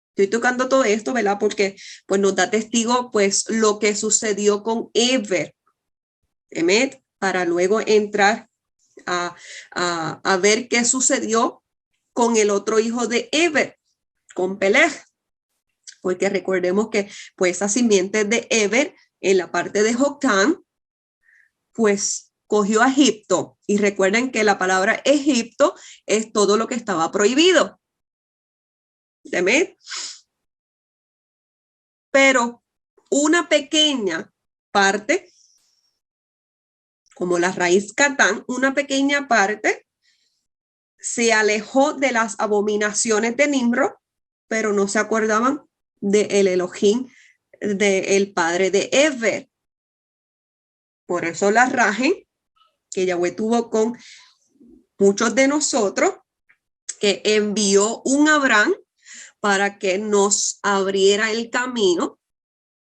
Estoy tocando todo esto, ¿verdad? Porque pues nos da testigo pues lo que sucedió con Eber, para luego entrar a ver qué sucedió con el otro hijo de Eber, con Peleg. Porque recordemos que pues esa simiente de Eber en la parte de Jocán, pues cogió a Egipto. Y recuerden que la palabra Egipto es todo lo que estaba prohibido. ¿Amén? Pero una pequeña parte, como la raíz Catán, una pequeña parte se alejó de las abominaciones de Nimrod, pero no se acordaban del Elohim, del padre de Eber. Por eso la rajen que Yahweh tuvo con muchos de nosotros, que envió un Abraham para que nos abriera el camino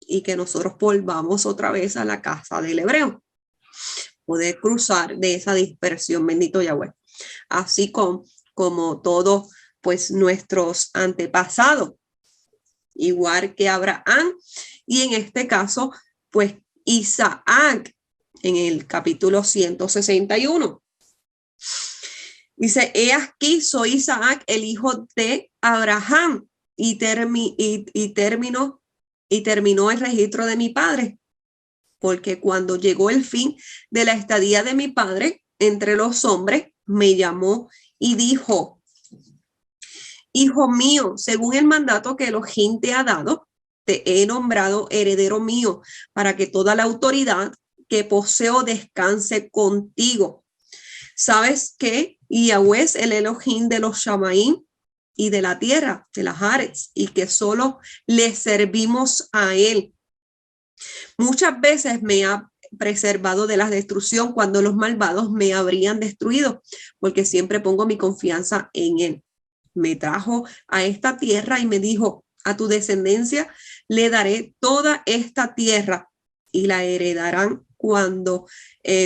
y que nosotros volvamos otra vez a la casa del hebreo, poder cruzar de esa dispersión, bendito Yahweh, así como todos pues nuestros antepasados, igual que Abraham, y en este caso pues Isaac, en el capítulo 161. Dice, he aquí soy Isaac, el hijo de Abraham, y terminó el registro de mi padre, porque cuando llegó el fin de la estadía de mi padre entre los hombres, me llamó y dijo, hijo mío, según el mandato que Elohim te ha dado, te he nombrado heredero mío, para que toda la autoridad que poseo descanse contigo. ¿Sabes qué? Yahweh es el Elohim de los Shamaim y de la tierra, de las Haaretz, y que solo le servimos a él. Muchas veces me ha preservado de la destrucción cuando los malvados me habrían destruido, porque siempre pongo mi confianza en él. Me trajo a esta tierra y me dijo, a tu descendencia le daré toda esta tierra y la heredarán cuando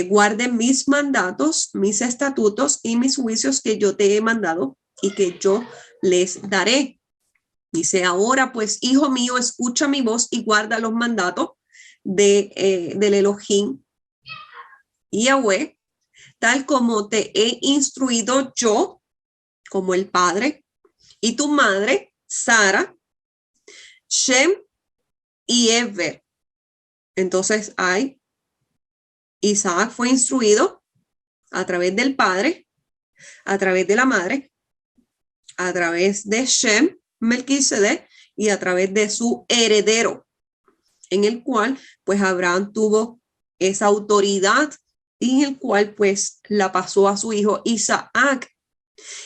guarden mis mandatos, mis estatutos y mis juicios que yo te he mandado y que yo les daré. Dice, ahora pues, hijo mío, escucha mi voz y guarda los mandatos del Elohim Yahweh, tal como te he instruido yo, como el padre, y tu madre, Sara, Shem y Eber. Entonces Isaac fue instruido a través del padre, a través de la madre, a través de Shem, Melquisedec, y a través de su heredero, en el cual pues Abraham tuvo esa autoridad y en el cual pues la pasó a su hijo Isaac.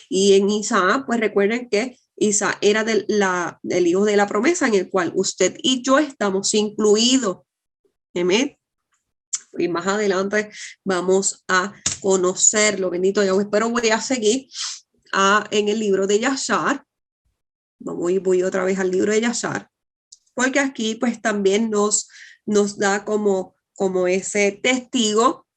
Y en Isaac pues recuerden que Isaac era del hijo de la promesa en el cual usted y yo estamos incluidos. Amén. Y más adelante vamos a conocerlo, bendito Dios. Pero voy a seguir en el libro de Yashar. Voy otra vez al libro de Yashar, porque aquí pues también nos da como ese testigo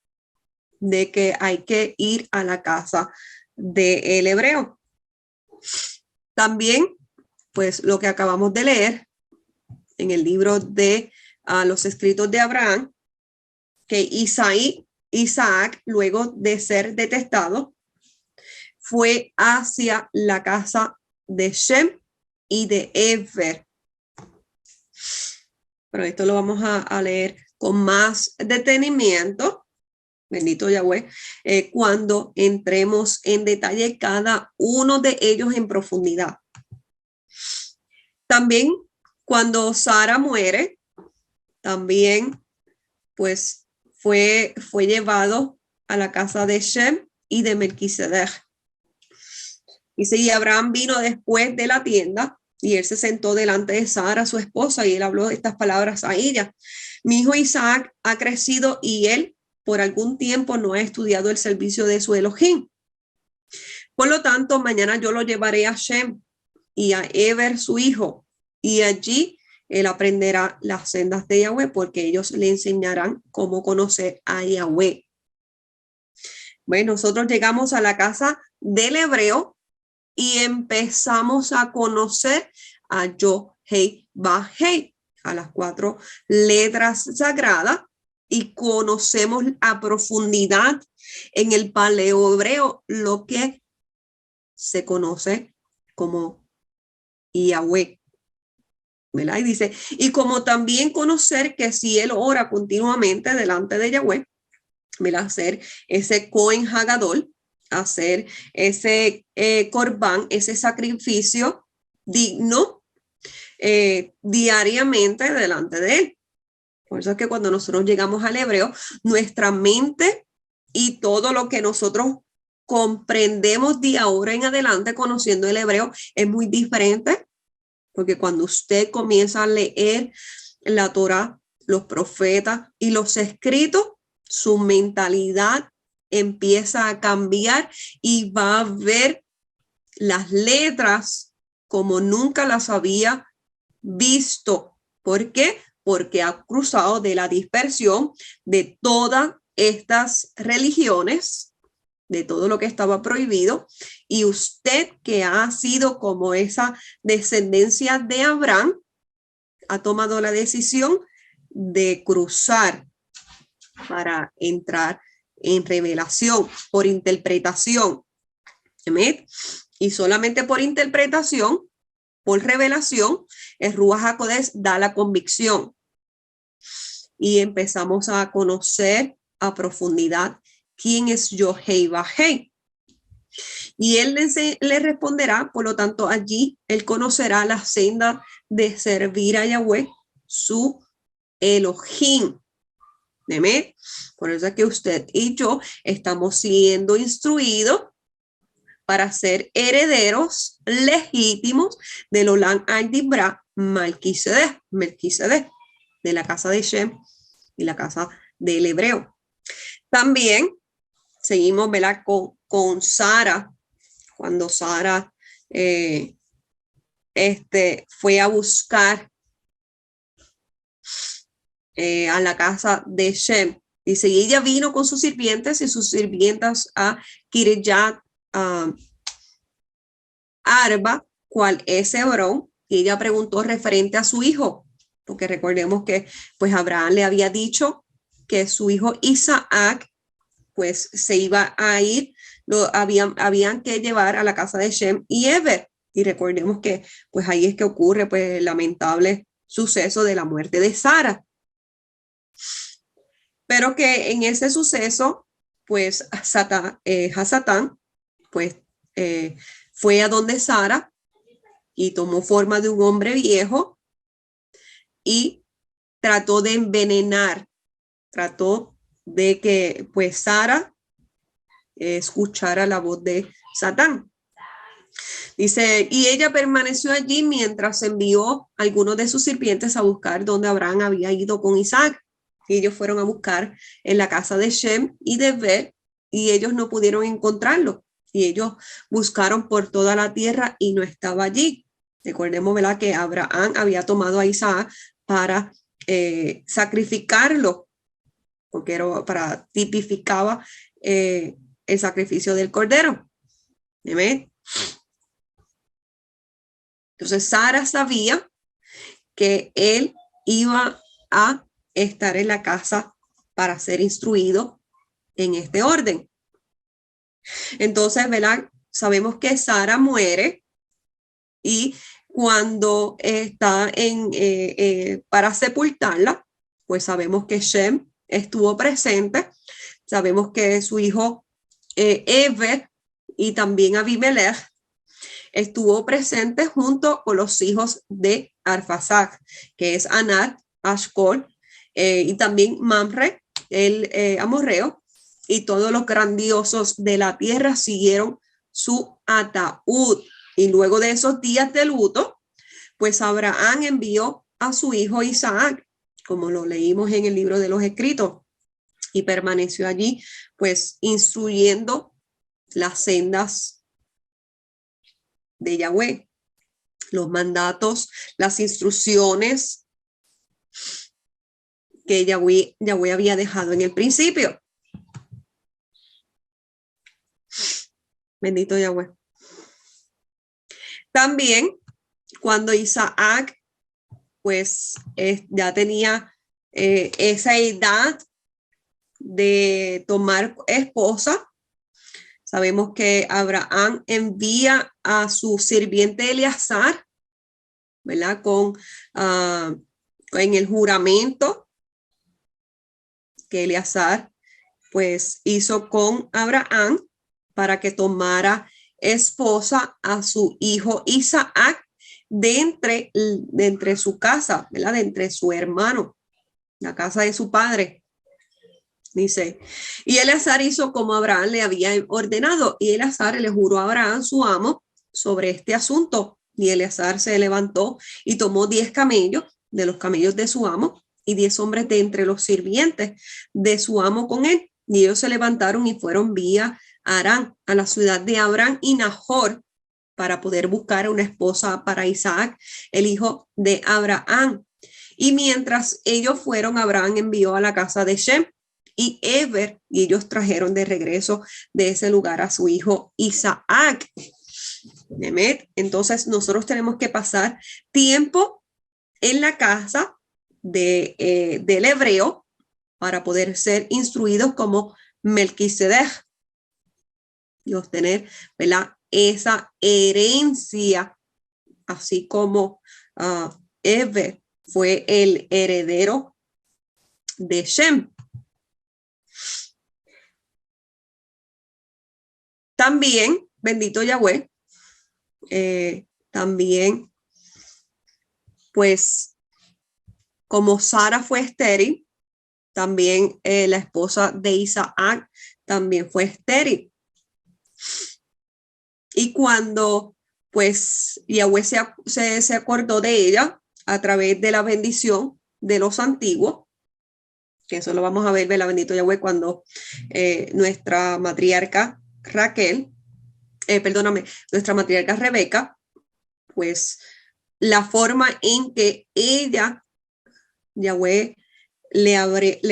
de que hay que ir a la casa del hebreo. También, pues lo que acabamos de leer en el libro de los escritos de Abraham, que Isaac, luego de ser detestado, fue hacia la casa de Shem y de Eber. Pero esto lo vamos a leer con más detenimiento, bendito Yahweh, cuando entremos en detalle cada uno de ellos en profundidad. También cuando Sara muere, también pues fue llevado a la casa de Shem y de Melquisedec. Dice, y Abraham vino después de la tienda y él se sentó delante de Sara, su esposa, y él habló estas palabras a ella. Mi hijo Isaac ha crecido y él por algún tiempo no ha estudiado el servicio de su Elohim. Por lo tanto, mañana yo lo llevaré a Shem y a Eber, su hijo, y allí él aprenderá las sendas de Yahweh, porque ellos le enseñarán cómo conocer a Yahweh. Bueno, nosotros llegamos a la casa del hebreo y empezamos a conocer a Yod-Heh-Vah-Heh, a las 4 letras sagradas, y conocemos a profundidad en el paleohebreo lo que se conoce como Yahweh. ¿Verdad? Y dice, y como también conocer que si él ora continuamente delante de Yahweh, ¿verdad? Hacer ese Cohen Hagadol, hacer ese corbán, ese sacrificio digno diariamente delante de él. Por eso es que cuando nosotros llegamos al hebreo, nuestra mente y todo lo que nosotros comprendemos de ahora en adelante conociendo el hebreo es muy diferente, porque cuando usted comienza a leer la Torá, los profetas y los escritos, su mentalidad empieza a cambiar y va a ver las letras como nunca las había visto. ¿Por qué? Porque ha cruzado de la dispersión de todas estas religiones, de todo lo que estaba prohibido, y usted, que ha sido como esa descendencia de Abraham, ha tomado la decisión de cruzar para entrar en revelación por interpretación. ¿Amén? Y solamente por interpretación, por revelación, el Ruach HaKodesh da la convicción y empezamos a conocer a profundidad quién es Yod-Heh-Vah-Heh. Y él le responderá, por lo tanto, allí él conocerá la senda de servir a Yahweh, su Elohim. ¿Amén? Por eso es que usted y yo estamos siendo instruidos para ser herederos legítimos del Olam Al-Dibra Melquisedec, de la casa de Shem y la casa del hebreo. También seguimos, ¿verdad? Con Sara, cuando Sara fue a buscar a la casa de Shem. Dice, y ella vino con sus sirvientes y sus sirvientas a Kirjat Arba, cual es Hebrón, y ella preguntó referente a su hijo, porque recordemos que pues Abraham le había dicho que su hijo Isaac pues se iba a ir, habían que llevar a la casa de Shem y Eber, y recordemos que pues ahí es que ocurre pues el lamentable suceso de la muerte de Sara, pero que en ese suceso pues Hasatán pues fue a donde Sara y tomó forma de un hombre viejo y trató de envenenar, trató de que pues Sara escuchara la voz de Satán. Dice, y ella permaneció allí mientras envió a algunos de sus sirvientes a buscar donde Abraham había ido con Isaac. Y ellos fueron a buscar en la casa de Shem y de Eber, y ellos no pudieron encontrarlo. Y ellos buscaron por toda la tierra y no estaba allí. Recordemos, ¿verdad?, que Abraham había tomado a Isaac para sacrificarlo, porque tipificaba el sacrificio del cordero. ¿Amén? Entonces Sara sabía que él iba a estar en la casa para ser instruido en este orden. Entonces, ¿verdad?, sabemos que Sara muere y cuando está para sepultarla, pues sabemos que Shem estuvo presente. Sabemos que su hijo Eber y también Abimelech estuvo presente junto con los hijos de Arphaxad, que es Anat, Ashcol, y también Mamre, el amorreo, y todos los grandiosos de la tierra siguieron su ataúd. Y luego de esos días de luto, pues Abraham envió a su hijo Isaac, como lo leímos en el libro de los escritos, y permaneció allí, pues instruyendo las sendas de Yahweh, los mandatos, las instrucciones que Yahweh había dejado en el principio. Bendito Yahweh. También cuando Isaac pues ya tenía esa edad de tomar esposa, sabemos que Abraham envía a su sirviente Eleazar, ¿verdad?, en el juramento que Eleazar pues hizo con Abraham para que tomara esposa a su hijo Isaac de entre su casa, ¿verdad?, de entre su hermano, la casa de su padre. Dice, y Eleazar hizo como Abraham le había ordenado, y Eleazar le juró a Abraham, su amo, sobre este asunto. Y Eleazar se levantó y tomó 10 camellos de los camellos de su amo y 10 hombres de entre los sirvientes de su amo con él. Y ellos se levantaron y fueron vía Harán, a la ciudad de Abraham y Nahor, para poder buscar una esposa para Isaac, el hijo de Abraham. Y mientras ellos fueron, Abraham envió a la casa de Shem y Eber, y ellos trajeron de regreso de ese lugar a su hijo Isaac. Entonces nosotros tenemos que pasar tiempo en la casa del hebreo para poder ser instruidos como Melquisedec y obtener, ¿verdad?, esa herencia, así como Eber fue el heredero de Shem. También, bendito Yahweh, también, pues, como Sara fue estéril, también la esposa de Isaac también fue estéril. Y cuando, pues, Yahweh se acordó de ella a través de la bendición de los antiguos, que eso lo vamos a ver, la bendito Yahweh, cuando nuestra matriarca Raquel, nuestra matriarca Rebeca, pues la forma en que ella, Yahweh, le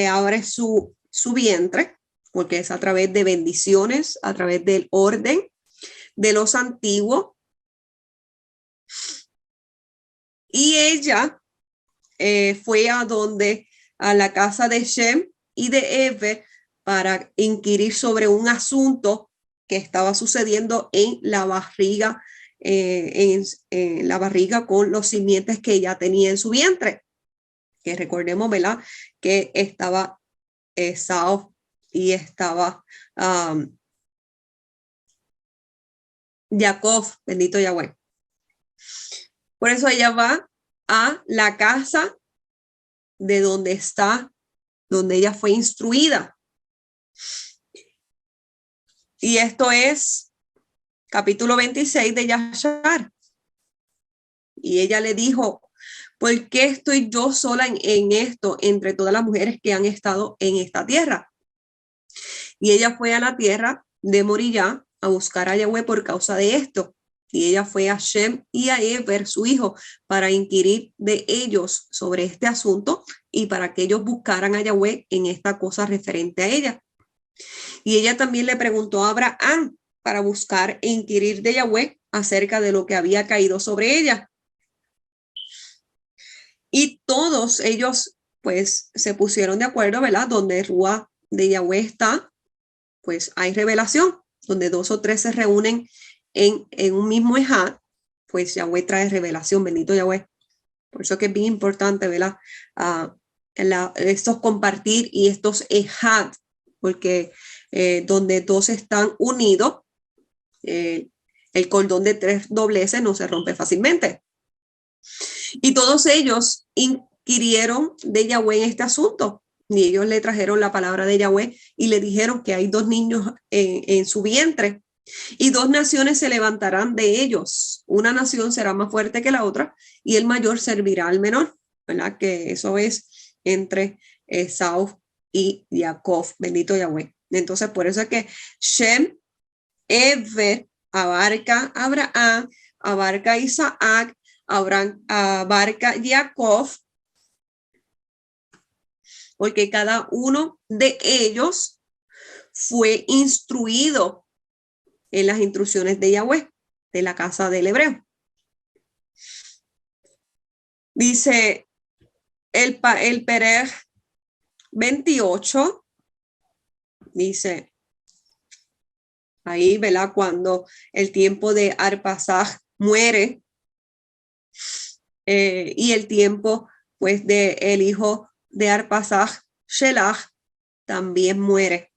abre su vientre, porque es a través de bendiciones, a través del orden de los antiguos. Y ella fue a la casa de Shem y de Eber para inquirir sobre un asunto que estaba sucediendo en la barriga, en la barriga con los simientes que ella tenía en su vientre. Que recordemos, ¿verdad?, que estaba Esaú y estaba Jacob, bendito Yahweh. Por eso ella va a la casa de donde ella fue instruida. Y esto es capítulo 26 de Yashar. Y ella le dijo, ¿por qué estoy yo sola en esto entre todas las mujeres que han estado en esta tierra? Y ella fue a la tierra de Moriyá a buscar a Yahweh por causa de esto. Y ella fue a Shem y a Eber, su hijo, para inquirir de ellos sobre este asunto y para que ellos buscaran a Yahweh en esta cosa referente a ella. Y ella también le preguntó a Abraham para buscar e inquirir de Yahweh acerca de lo que había caído sobre ella. Y todos ellos pues se pusieron de acuerdo, ¿verdad? Donde Ruá de Yahweh está, pues hay revelación. Donde 2 o 3 se reúnen en un mismo ejad, pues Yahweh trae revelación, bendito Yahweh. Por eso que es bien importante, ¿verdad? Estos compartir y estos ejad, porque donde 2 están unidos, el cordón de 3 dobleces no se rompe fácilmente. Y todos ellos inquirieron de Yahweh en este asunto. Y ellos le trajeron la palabra de Yahweh y le dijeron que hay 2 niños en su vientre. Y 2 naciones se levantarán de ellos. Una nación será más fuerte que la otra y el mayor servirá al menor. ¿Verdad? Que eso es entre Esaú y Jacob. Bendito Yahweh. Entonces, por eso es que Shem, Eber, abarca Abraham, abarca Isaac, abarca Jacob, porque cada uno de ellos fue instruido en las instrucciones de Yahweh, de la casa del hebreo. Dice el Perej 28, dice ahí, ¿verdad? Cuando el tiempo de Arpasaj muere y el tiempo, pues, de el hijo de Arpasaj, Shelah, también muere.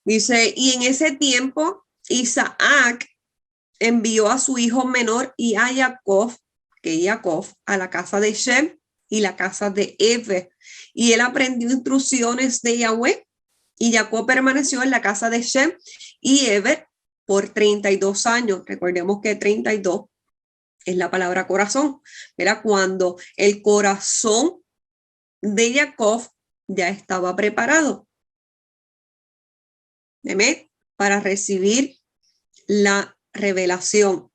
Dice, y en ese tiempo Isaac envió a su hijo menor y a Jacob, a la casa de Shem y la casa de Eber. Y él aprendió instrucciones de Yahweh. Y Jacob permaneció en la casa de Shem y Eber por 32 años. Recordemos que 32 es la palabra corazón. Era cuando el corazón de Jacob ya estaba preparado para recibir la revelación.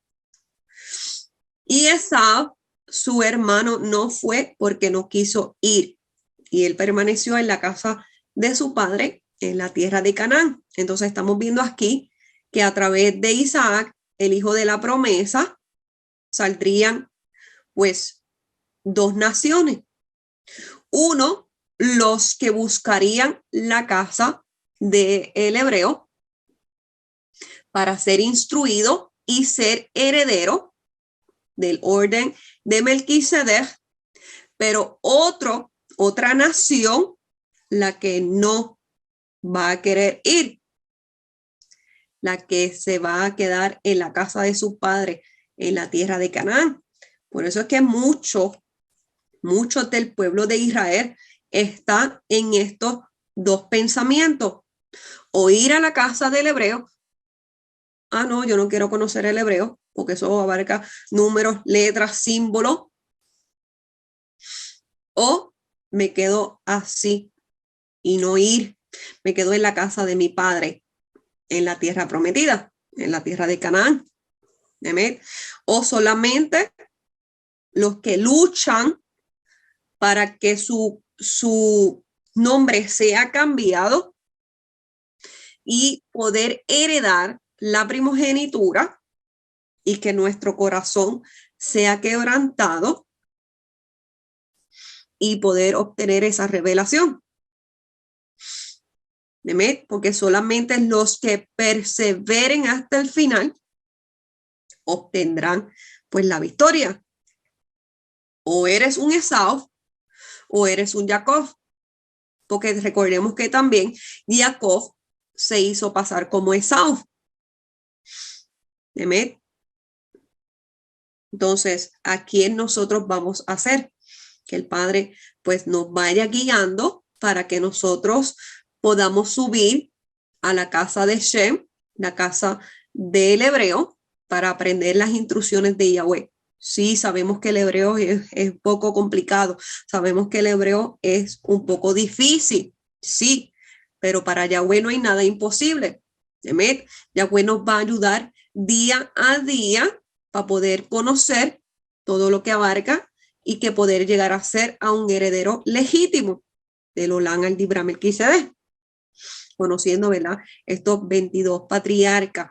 Y Esaú, su hermano, no fue porque no quiso ir. Y él permaneció en la casa de su padre en la tierra de Canaán. Entonces estamos viendo aquí que a través de Isaac, el hijo de la promesa, saldrían pues 2 naciones. Uno, los que buscarían la casa del hebreo para ser instruido y ser heredero del orden de Melquisedec, pero otra nación, la que no va a querer ir, la que se va a quedar en la casa de su padre en la tierra de Canaán. Por eso es que muchos del pueblo de Israel están en estos 2 pensamientos: o ir a la casa del hebreo. No, yo no quiero conocer el hebreo, porque eso abarca números, letras, símbolos. O me quedo así y no ir. Me quedo en la casa de mi padre, en la tierra prometida, en la tierra de Canaán. O solamente los que luchan para que su nombre sea cambiado y poder heredar la primogenitura y que nuestro corazón sea quebrantado y poder obtener esa revelación. Porque solamente los que perseveren hasta el final obtendrán pues la victoria. O eres un Esaú o eres un Jacob, porque recordemos que también Jacob se hizo pasar como Esaú. Entonces, ¿a quién nosotros vamos a hacer? Que el Padre pues nos vaya guiando para que nosotros podamos subir a la casa de Shem, la casa del hebreo, para aprender las instrucciones de Yahweh. Sí, sabemos que el hebreo es un poco complicado, sabemos que el hebreo es un poco difícil, sí, pero para Yahweh no hay nada imposible. Yahweh nos va a ayudar día a día para poder conocer todo lo que abarca y que poder llegar a ser a un heredero legítimo del Olam al Dibra Melquisedec, conociendo, ¿verdad?, estos 22 patriarcas,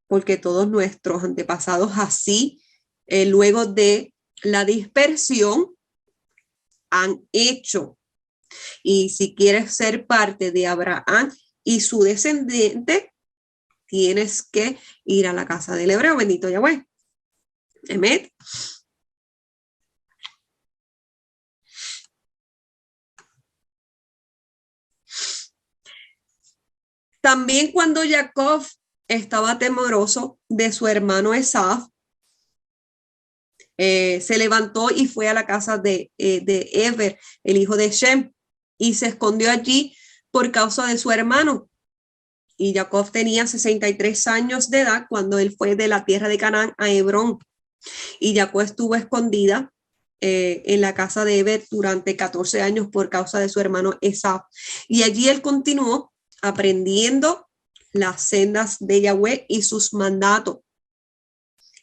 porque todos nuestros antepasados así, luego de la dispersión, han hecho. Y si quieres ser parte de Abraham y su descendiente, tienes que ir a la casa del hebreo, bendito Yahweh. Amén. También cuando Jacob estaba temeroso de su hermano Esaú, se levantó y fue a la casa de Eber, el hijo de Shem, y se escondió allí por causa de su hermano. Y Jacob tenía 63 años de edad cuando él fue de la tierra de Canaán a Hebrón. Y Jacob estuvo escondida en la casa de Eber durante 14 años por causa de su hermano Esaú. Y allí él continuó aprendiendo las sendas de Yahweh y sus mandatos.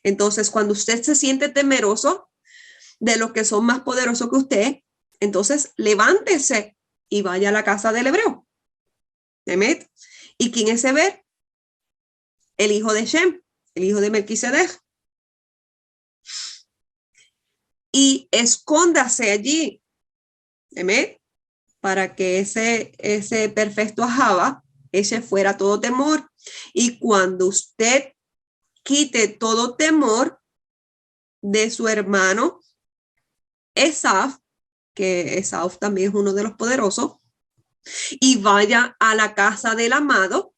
Entonces, cuando usted se siente temeroso de los que son más poderosos que usted, entonces levántese y vaya a la casa del hebreo. ¿Amén? ¿Y quién es Eber? El hijo de Shem, el hijo de Melquisedec. Y escóndase allí. ¿Amén? Para que ese perfecto Ahava eche fuera todo temor. Y cuando usted quite todo temor de su hermano Esaú, que Esaú también es uno de los poderosos, y vaya a la casa del amado,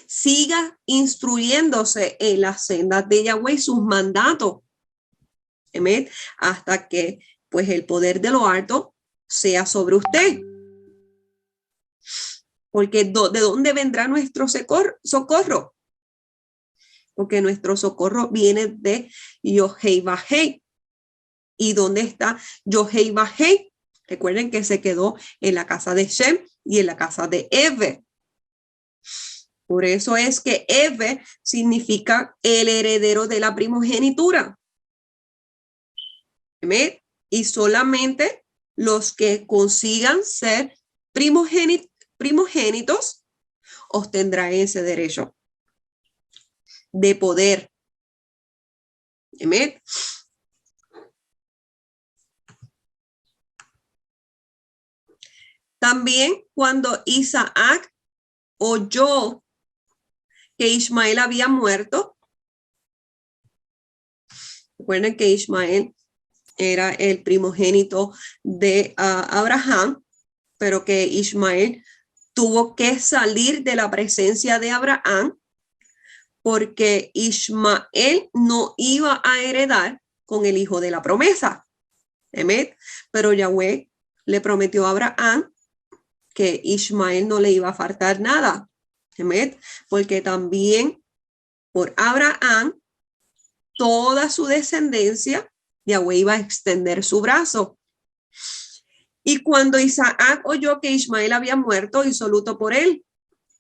siga instruyéndose en las sendas de Yahweh y sus mandatos. Amén. Hasta que pues el poder de lo alto sea sobre usted. Porque ¿de dónde vendrá nuestro socorro? Porque nuestro socorro viene de Yohei-Bajei. ¿Y dónde está Yohei-Bajei? Recuerden que se quedó en la casa de Shem y en la casa de Eber. Por eso es que Eber significa el heredero de la primogenitura. ¿Amén? Y solamente los que consigan ser primogénitos obtendrán ese derecho de poder. Amén. También cuando Isaac oyó que Ismael había muerto, recuerden que Ismael era el primogénito de Abraham, pero que Ismael tuvo que salir de la presencia de Abraham porque Ismael no iba a heredar con el hijo de la promesa. ¿Amén? Pero Yahweh le prometió a Abraham que Ismael no le iba a faltar nada. ¿Amén? Porque también por Abraham, toda su descendencia, Yahweh iba a extender su brazo. Y cuando Isaac oyó que Ismael había muerto, hizo luto por él.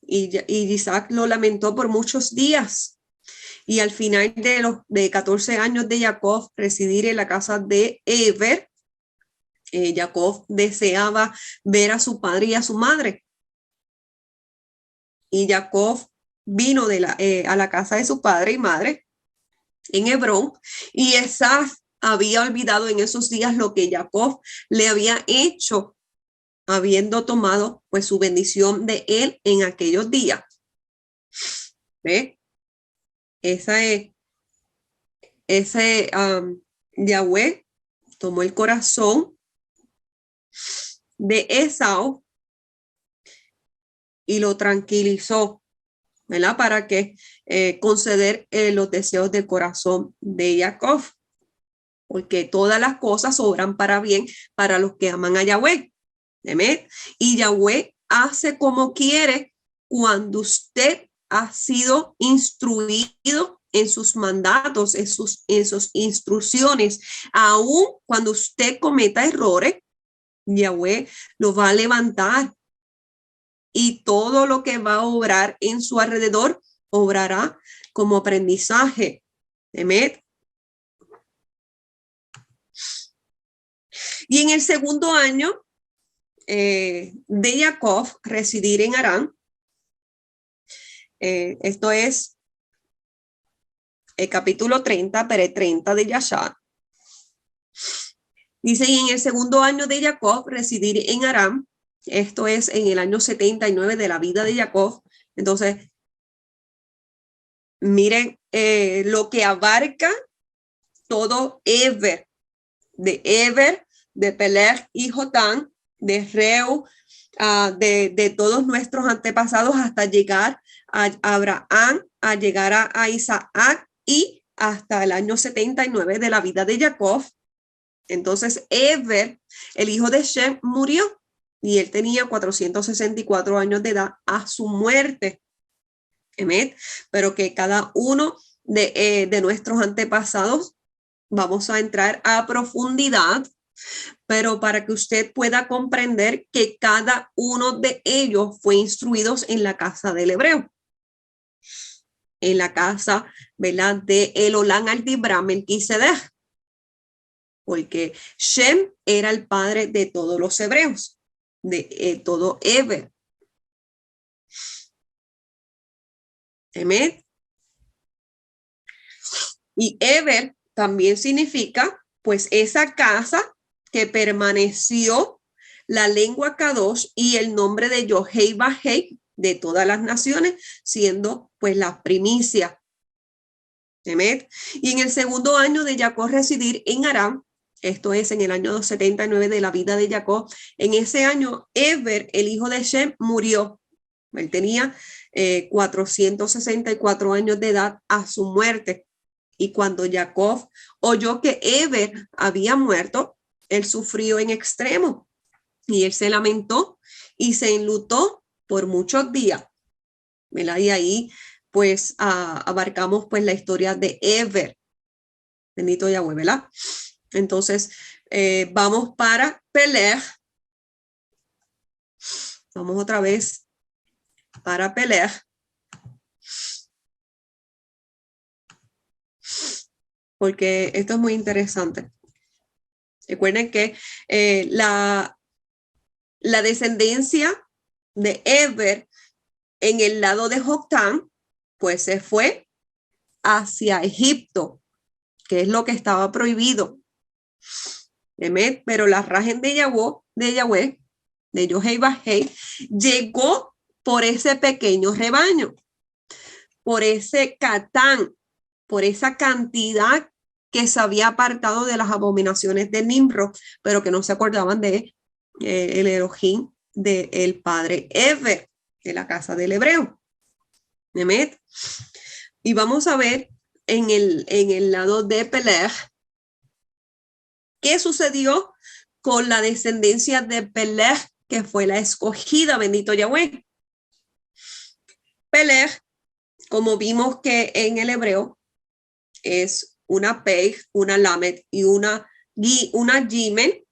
Y Isaac lo lamentó por muchos días. Y al final de 14 años de Jacob residir en la casa de Eber, Jacob deseaba ver a su padre y a su madre. Y Jacob vino a la casa de su padre y madre en Hebrón, y Esaú había olvidado en esos días lo que Jacob le había hecho, habiendo tomado pues su bendición de él en aquellos días. ¿Ve? Yahweh tomó el corazón de Esaú y lo tranquilizó, ¿verdad? Para que conceder los deseos del corazón de Jacob, porque todas las cosas obran para bien para los que aman a Yahweh. ¿Amén? Y Yahweh hace como quiere cuando usted ha sido instruido en sus mandatos, en sus instrucciones. Aún cuando usted cometa errores, Yahweh lo va a levantar y todo lo que va a obrar en su alrededor obrará como aprendizaje. Amén. Y en el segundo año de Jacob residir en Harán, esto es el capítulo 30, pero 30 de Yashar. Dice, y en el segundo año de Jacob residir en Harán, esto es en el año 79 de la vida de Jacob. Entonces, miren lo que abarca todo Eber, de Peleg y Jotán, de Reu, de todos nuestros antepasados hasta llegar a Abraham, a llegar a Isaac y hasta el año 79 de la vida de Jacob. Entonces, Eber, el hijo de Shem, murió y él tenía 464 años de edad a su muerte. Amén. Pero que cada uno de nuestros antepasados vamos a entrar a profundidad, pero para que usted pueda comprender que cada uno de ellos fue instruidos en la casa del hebreo, en la casa, ¿verdad?, de Elolán Aldibra Melquisedec, porque Shem era el padre de todos los hebreos, de todo Eber. Amén. Y Eber también significa, pues, esa casa que permaneció la lengua Kadosh y el nombre de Yohei Bajei de todas las naciones, siendo pues la primicia. Amén. Y en el segundo año de Jacob residir en Harán, esto es en el año 279 de la vida de Jacob, en ese año Eber, el hijo de Shem, murió. Él tenía 464 años de edad a su muerte. Y cuando Jacob oyó que Eber había muerto, él sufrió en extremo y él se lamentó y se enlutó por muchos días. ¿Verdad? Y ahí pues abarcamos pues la historia de Eber. Bendito Yahweh, ¿verdad? Entonces vamos para Peleg. Vamos otra vez para Peleg. Porque esto es muy interesante. Recuerden que la descendencia de Eber en el lado de Joctán, pues se fue hacia Egipto, que es lo que estaba prohibido. Pero la rajen de Yahweh, de Yohei Bajei, llegó por ese pequeño rebaño, por ese catán, por esa cantidad que se había apartado de las abominaciones de Nimrod, pero que no se acordaban de el Elohim del padre Eber, de la casa del hebreo. Amén. Y vamos a ver en el lado de Peleg qué sucedió con la descendencia de Peleg, que fue la escogida, bendito Yahweh. Peleg, como vimos que en el hebreo es una Pei, una Lamed y una Gimel,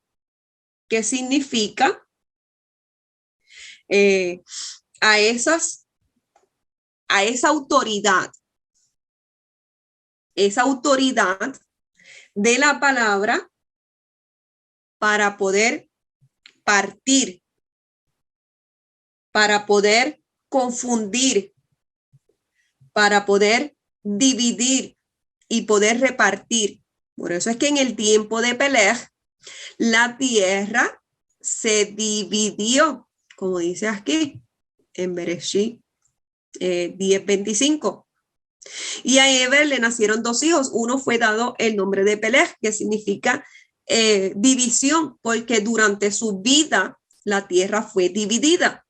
que significa a esa autoridad de la palabra para poder partir, para poder confundir, para poder dividir y poder repartir. Por eso es que en el tiempo de Peleg, la tierra se dividió, como dice aquí en Bereshit 10:25. Y a Eber le nacieron dos hijos. Uno fue dado el nombre de Peleg, que significa división, porque durante su vida la tierra fue dividida.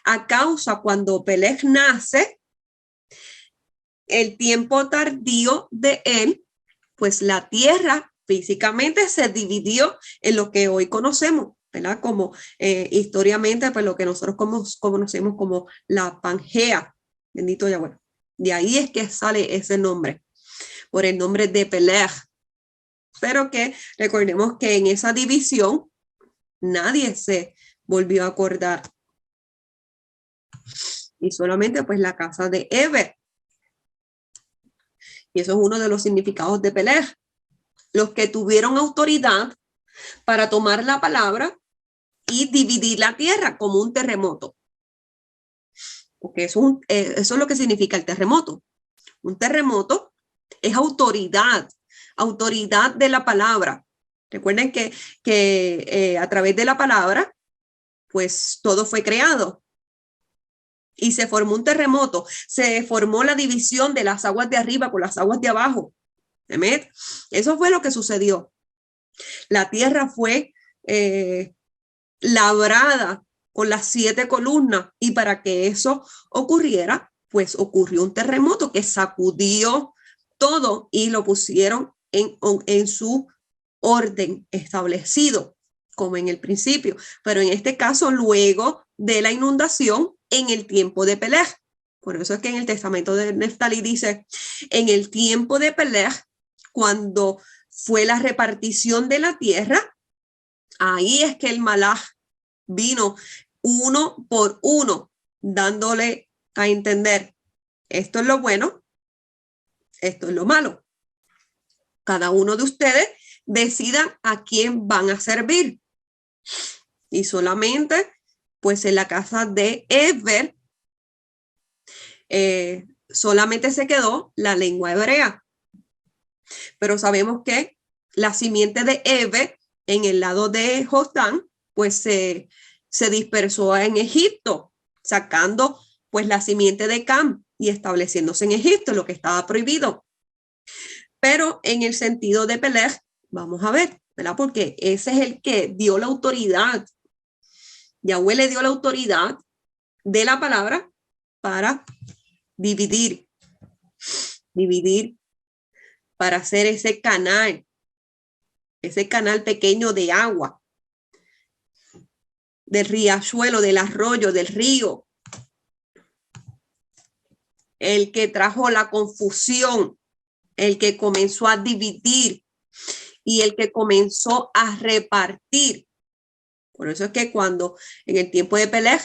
A causa cuando Peleg nace, el tiempo tardío de él, pues la tierra físicamente se dividió en lo que hoy conocemos, ¿verdad? Como históricamente, pues lo que nosotros conocemos como la Pangea. Bendito Yahweh. De ahí es que sale ese nombre, por el nombre de Peleg. Pero que recordemos que en esa división nadie se volvió a acordar. Y solamente pues la casa de Eber. Y eso es uno de los significados de Peleg. Los que tuvieron autoridad para tomar la palabra y dividir la tierra como un terremoto. Porque eso es lo que significa el terremoto. Un terremoto es autoridad, autoridad de la palabra. Recuerden que a través de la palabra, pues todo fue creado. Y se formó un terremoto, se formó la división de las aguas de arriba con las aguas de abajo. ¿Ven? Eso fue lo que sucedió. La tierra fue labrada con las 7 columnas y para que eso ocurriera, pues ocurrió un terremoto que sacudió todo y lo pusieron en su orden establecido, como en el principio. Pero en este caso, luego de la inundación, en el tiempo de Peleg. Por eso es que en el testamento de Neftalí dice, en el tiempo de Peleg, cuando fue la repartición de la tierra, ahí es que el Malaj vino uno por uno, dándole a entender, esto es lo bueno, esto es lo malo. Cada uno de ustedes decidan a quién van a servir. Y solamente, pues en la casa de Eber, solamente se quedó la lengua hebrea. Pero sabemos que la simiente de Eber en el lado de Jordán, pues se dispersó en Egipto, sacando pues la simiente de Cam y estableciéndose en Egipto, lo que estaba prohibido. Pero en el sentido de Peleg, vamos a ver, ¿verdad? Porque ese es el que dio la autoridad. Yahweh le dio la autoridad de la palabra para dividir para hacer ese canal pequeño de agua, del riachuelo, del arroyo, del río, el que trajo la confusión, el que comenzó a dividir y el que comenzó a repartir. Por eso es que cuando en el tiempo de Peleg,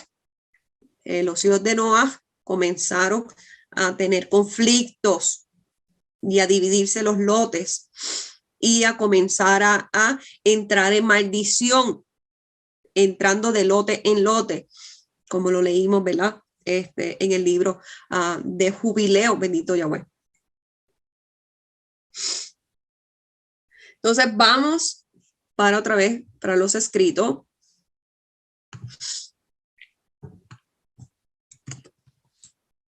los hijos de Noah comenzaron a tener conflictos y a dividirse los lotes y a comenzar a entrar en maldición, entrando de lote en lote, como lo leímos, ¿verdad? En el libro de Jubileo, bendito Yahweh. Entonces vamos para otra vez, para los escritos.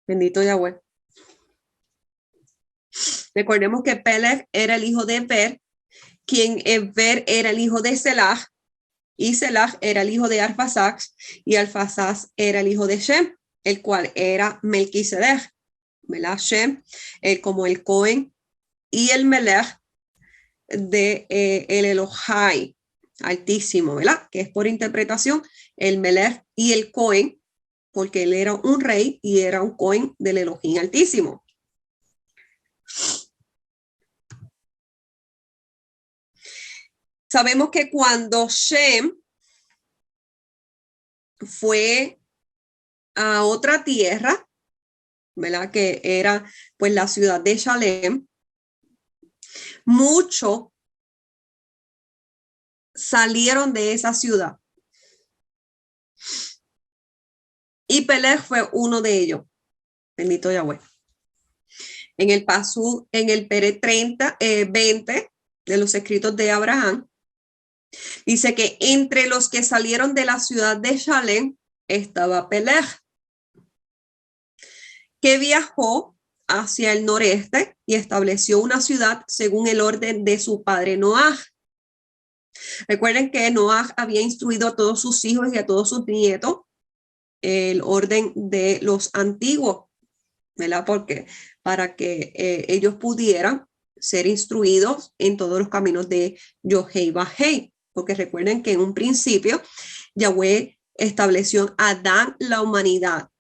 Bendito Yahweh. Recordemos que Peleg era el hijo de Eber, quien Eber era el hijo de Selah, y Selah era el hijo de Arphaxad, y Arphaxad era el hijo de Shem, el cual era Melquisedec, ¿verdad? Shem, como el Cohen, y el Melech de el Elohai, altísimo, ¿verdad? Que es por interpretación el Melech y el Cohen, porque él era un rey y era un Cohen del Elohim altísimo. Sabemos que cuando Shem fue a otra tierra, ¿verdad? Que era pues la ciudad de Shalem, muchos salieron de esa ciudad. Y Peleg fue uno de ellos. Bendito Yahweh. En el Pasú, en el Pere 20 de los escritos de Abraham, dice que entre los que salieron de la ciudad de Shalem estaba Peleg, que viajó hacia el noreste y estableció una ciudad según el orden de su padre Noah. Recuerden que Noah había instruido a todos sus hijos y a todos sus nietos el orden de los antiguos, ¿verdad? Porque para que ellos pudieran ser instruidos en todos los caminos de Yohei-Bahei, porque recuerden que en un principio Yahweh estableció a Adán la humanidad,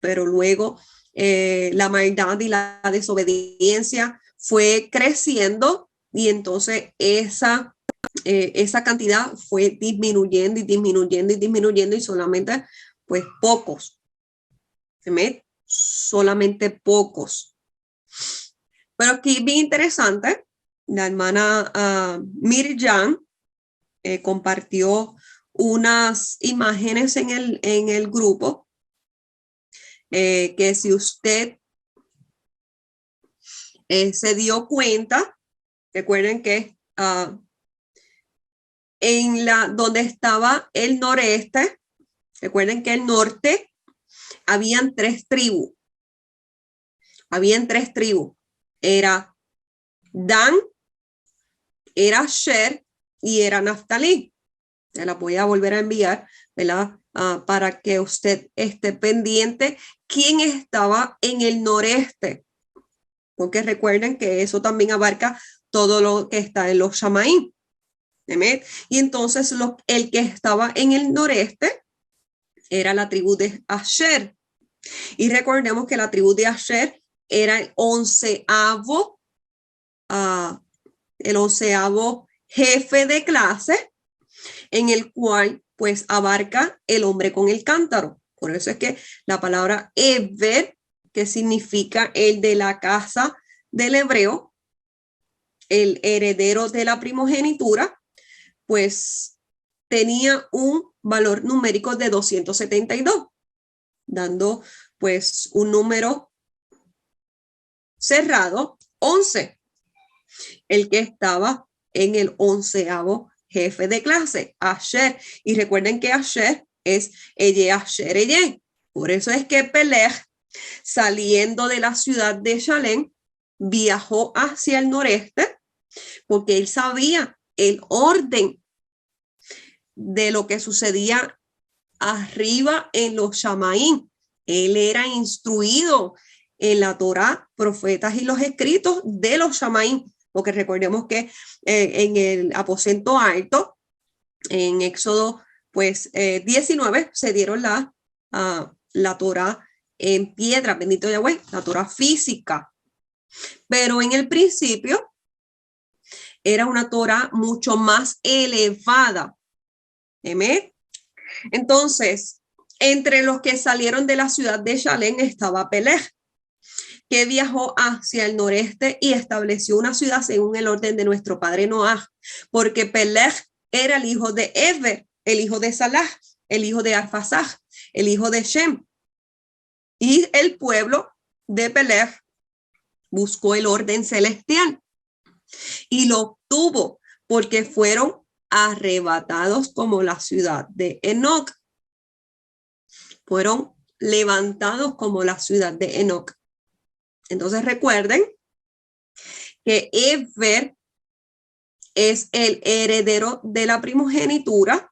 pero luego la maldad y la desobediencia fue creciendo y entonces esa cantidad fue disminuyendo y disminuyendo y disminuyendo y solamente pues pocos, solamente pocos. Pero aquí bien interesante, la hermana Mirjam compartió unas imágenes en el grupo que si usted se dio cuenta, recuerden que donde estaba el noreste, recuerden que el norte habían tres tribus. Era Dan, era Asher y era Naftalí. Se la voy a volver a enviar, ¿verdad? Para que usted esté pendiente quién estaba en el noreste. Porque recuerden que eso también abarca todo lo que está en los Shamaim. Y entonces el que estaba en el noreste era la tribu de Asher. Y recordemos que la tribu de Asher era el onceavo jefe de clase, en el cual pues abarca el hombre con el cántaro. Por eso es que la palabra Ever, que significa el de la casa del hebreo, el heredero de la primogenitura, pues tenía un valor numérico de 272, dando pues un número cerrado, 11, el que estaba en el onceavo jefe de clase, Asher. Y recuerden que Asher es Asher. Por eso es que Peleg, saliendo de la ciudad de Shalem, viajó hacia el noreste, porque él sabía el orden de lo que sucedía arriba en los Shamaim. Él era instruido en la Torá, profetas y los escritos de los Shamaim, porque recordemos que en el aposento alto, en Éxodo pues 19, se dieron la Torá en piedra, bendito Yahweh, la Torá física. Pero en el principio era una Torá mucho más elevada. ¿Amén? Entonces, entre los que salieron de la ciudad de Shalem estaba Peleg, que viajó hacia el noreste y estableció una ciudad según el orden de nuestro padre Noah, porque Peleg era el hijo de Ever, el hijo de Salah, el hijo de Arphasad, el hijo de Shem. Y el pueblo de Peleg buscó el orden celestial y lo obtuvo, porque fueron arrebatados como la ciudad de Enoc. Fueron levantados como la ciudad de Enoc. Entonces recuerden que Ever es el heredero de la primogenitura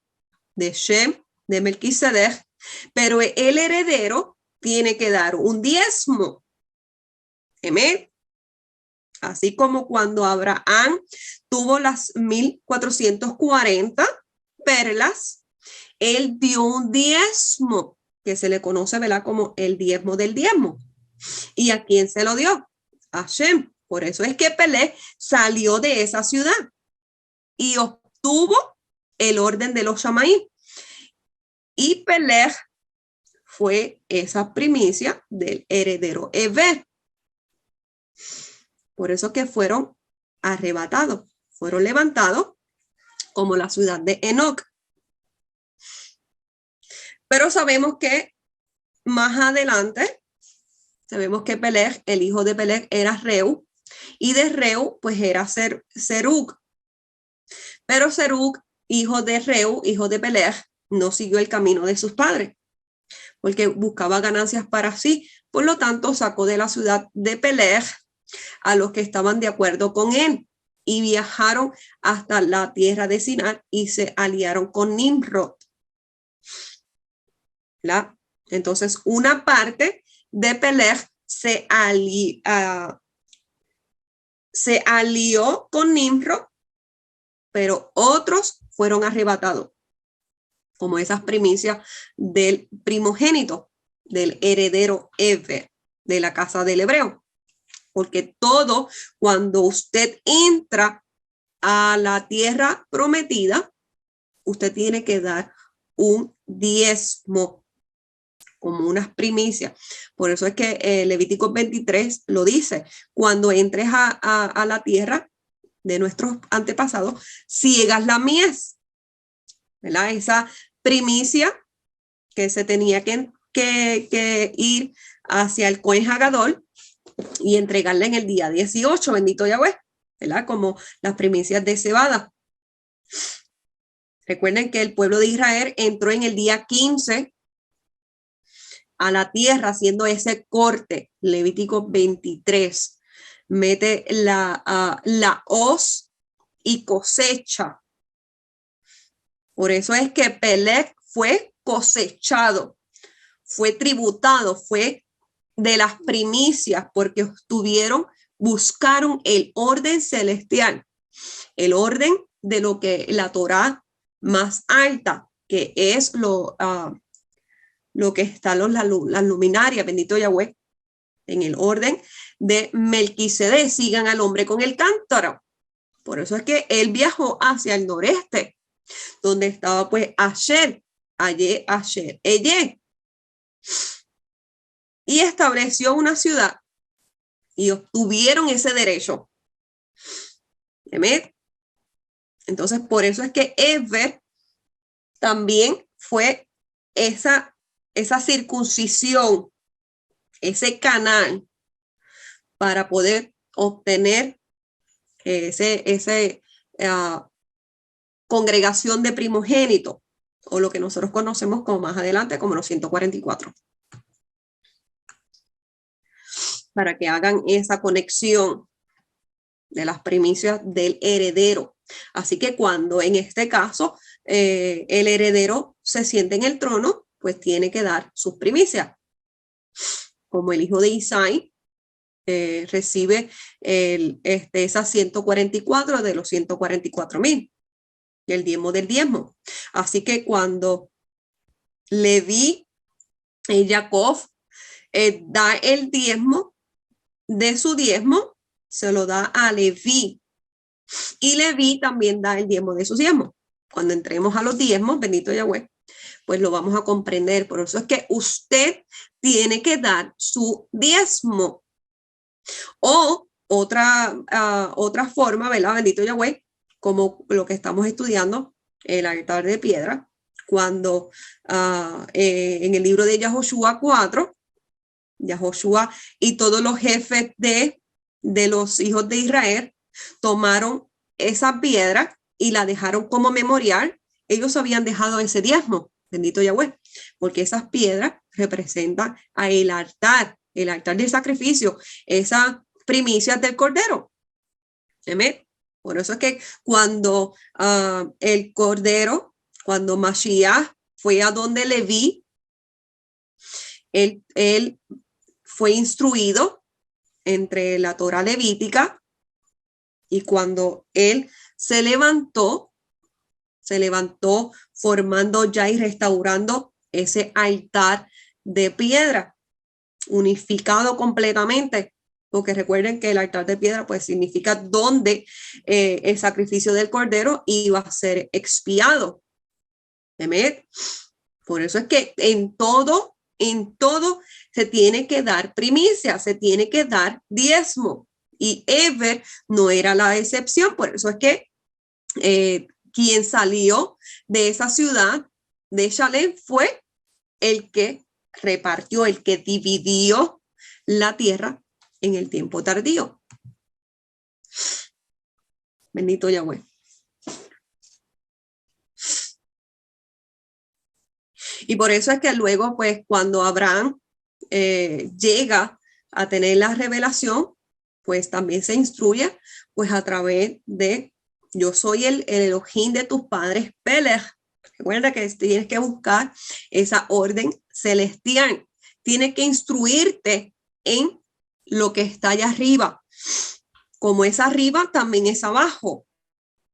de Shem, de Melquisedec, pero el heredero tiene que dar un diezmo. Amén. Así como cuando Abraham tuvo las 1440 perlas, él dio un diezmo que se le conoce, ¿verdad?, como el diezmo del diezmo. ¿Y a quién se lo dio? A Shem. Por eso es que Peleg salió de esa ciudad y obtuvo el orden de los Shamaim. Y Peleg fue esa primicia del heredero Ever. Por eso que fueron arrebatados, fueron levantados como la ciudad de Enoc. Pero sabemos que más adelante, sabemos que Peleg, el hijo de Peleg, era Reu, y de Reu pues era Serug. Pero Serug, hijo de Reu, hijo de Peleg, no siguió el camino de sus padres, porque buscaba ganancias para sí. Por lo tanto, sacó de la ciudad de Peleg a los que estaban de acuerdo con él y viajaron hasta la tierra de Sinar y se aliaron con Nimrod. Entonces, una parte de Peleg se alió con Nimrod, pero otros fueron arrebatados, como esas primicias del primogénito, del heredero Ever, de la casa del hebreo. Porque todo, cuando usted entra a la tierra prometida, usted tiene que dar un diezmo como unas primicias. Por eso es que Levítico 23 lo dice, cuando entres a la tierra de nuestros antepasados, ciegas la mies, ¿verdad? Esa primicia que se tenía que ir hacia el Cohen Hagadol y entregarla en el día 18, bendito Yahweh, ¿verdad? Como las primicias de cebada. Recuerden que el pueblo de Israel entró en el día 15 a la tierra haciendo ese corte. Levítico 23 mete la hoz y cosecha. Por eso es que Pelec fue cosechado, fue tributado, fue de las primicias, porque buscaron el orden celestial, el orden de lo que la Torá más alta, que es lo que están las luminarias, bendito Yahweh, en el orden de Melquisedec, sigan al hombre con el cántaro. Por eso es que él viajó hacia el noreste, donde estaba pues Asher, Eye, y estableció una ciudad y obtuvieron ese derecho. Entonces, por eso es que Eber también fue esa circuncisión, ese canal para poder obtener congregación de primogénito, o lo que nosotros conocemos como más adelante como los 144. Para que hagan esa conexión de las primicias del heredero. Así que cuando en este caso el heredero se siente en el trono, pues tiene que dar sus primicias. Como el hijo de Isaí recibe esas 144 de los 144,000, el diezmo del diezmo. Así que cuando Leví, Jacob, da el diezmo de su diezmo, se lo da a Leví. Y Leví también da el diezmo de sus diezmos. Cuando entremos a los diezmos, bendito Yahweh, pues lo vamos a comprender. Por eso es que usted tiene que dar su diezmo. O otra forma, ¿verdad? Bendito Yahweh, como lo que estamos estudiando, el altar de piedra, cuando en el libro de Yahoshua 4, Yahoshua y todos los jefes de los hijos de Israel tomaron esa piedra y la dejaron como memorial. Ellos habían dejado ese diezmo, bendito Yahweh, porque esas piedras representan a el altar de sacrificio, esa primicia del cordero. ¿Amén? Por eso es que cuando el cordero, cuando Mashiach fue a donde Leví, él fue instruido entre la Torá levítica, y cuando él se levantó formando ya y restaurando ese altar de piedra, unificado completamente, porque recuerden que el altar de piedra pues significa donde el sacrificio del cordero iba a ser expiado. ¿Amén? Por eso es que en todo se tiene que dar primicia, se tiene que dar diezmo, y Eber no era la excepción. Por eso es que quien salió de esa ciudad de Shalem fue el que repartió, el que dividió la tierra en el tiempo tardío. Bendito Yahweh. Y por eso es que luego, pues, cuando Abraham llega a tener la revelación, pues también se instruye, pues, a través de: yo soy el Elohim de tus padres, Pelech. Recuerda que tienes que buscar esa orden celestial. Tienes que instruirte en lo que está allá arriba. Como es arriba, también es abajo.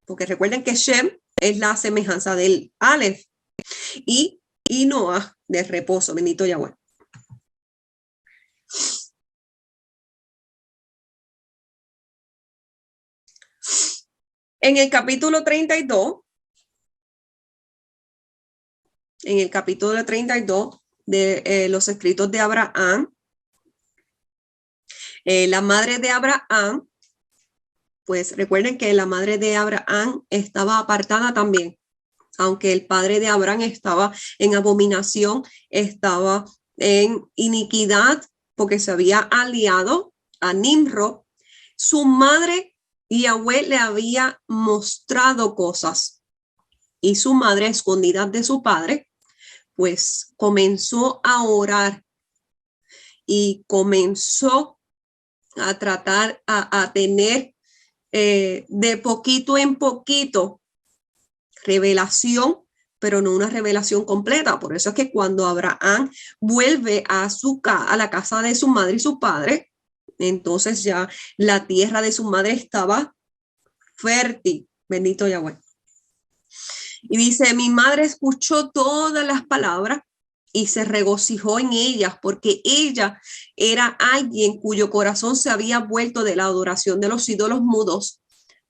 Porque recuerden que Shem es la semejanza del Aleph. Y Noah de reposo. Bendito Yahweh. En el capítulo 32, de los escritos de Abraham, la madre de Abraham, pues recuerden que la madre de Abraham estaba apartada también, aunque el padre de Abraham estaba en abominación, estaba en iniquidad, porque se había aliado a Nimrod. Su madre Yahweh le había mostrado cosas y su madre, escondida de su padre, pues comenzó a orar y comenzó a tratar a tener de poquito en poquito revelación, pero no una revelación completa. Por eso es que cuando Abraham vuelve a la casa de su madre y su padre, entonces ya la tierra de su madre estaba fértil. Bendito Yahweh. Y dice, mi madre escuchó todas las palabras y se regocijó en ellas, porque ella era alguien cuyo corazón se había vuelto de la adoración de los ídolos mudos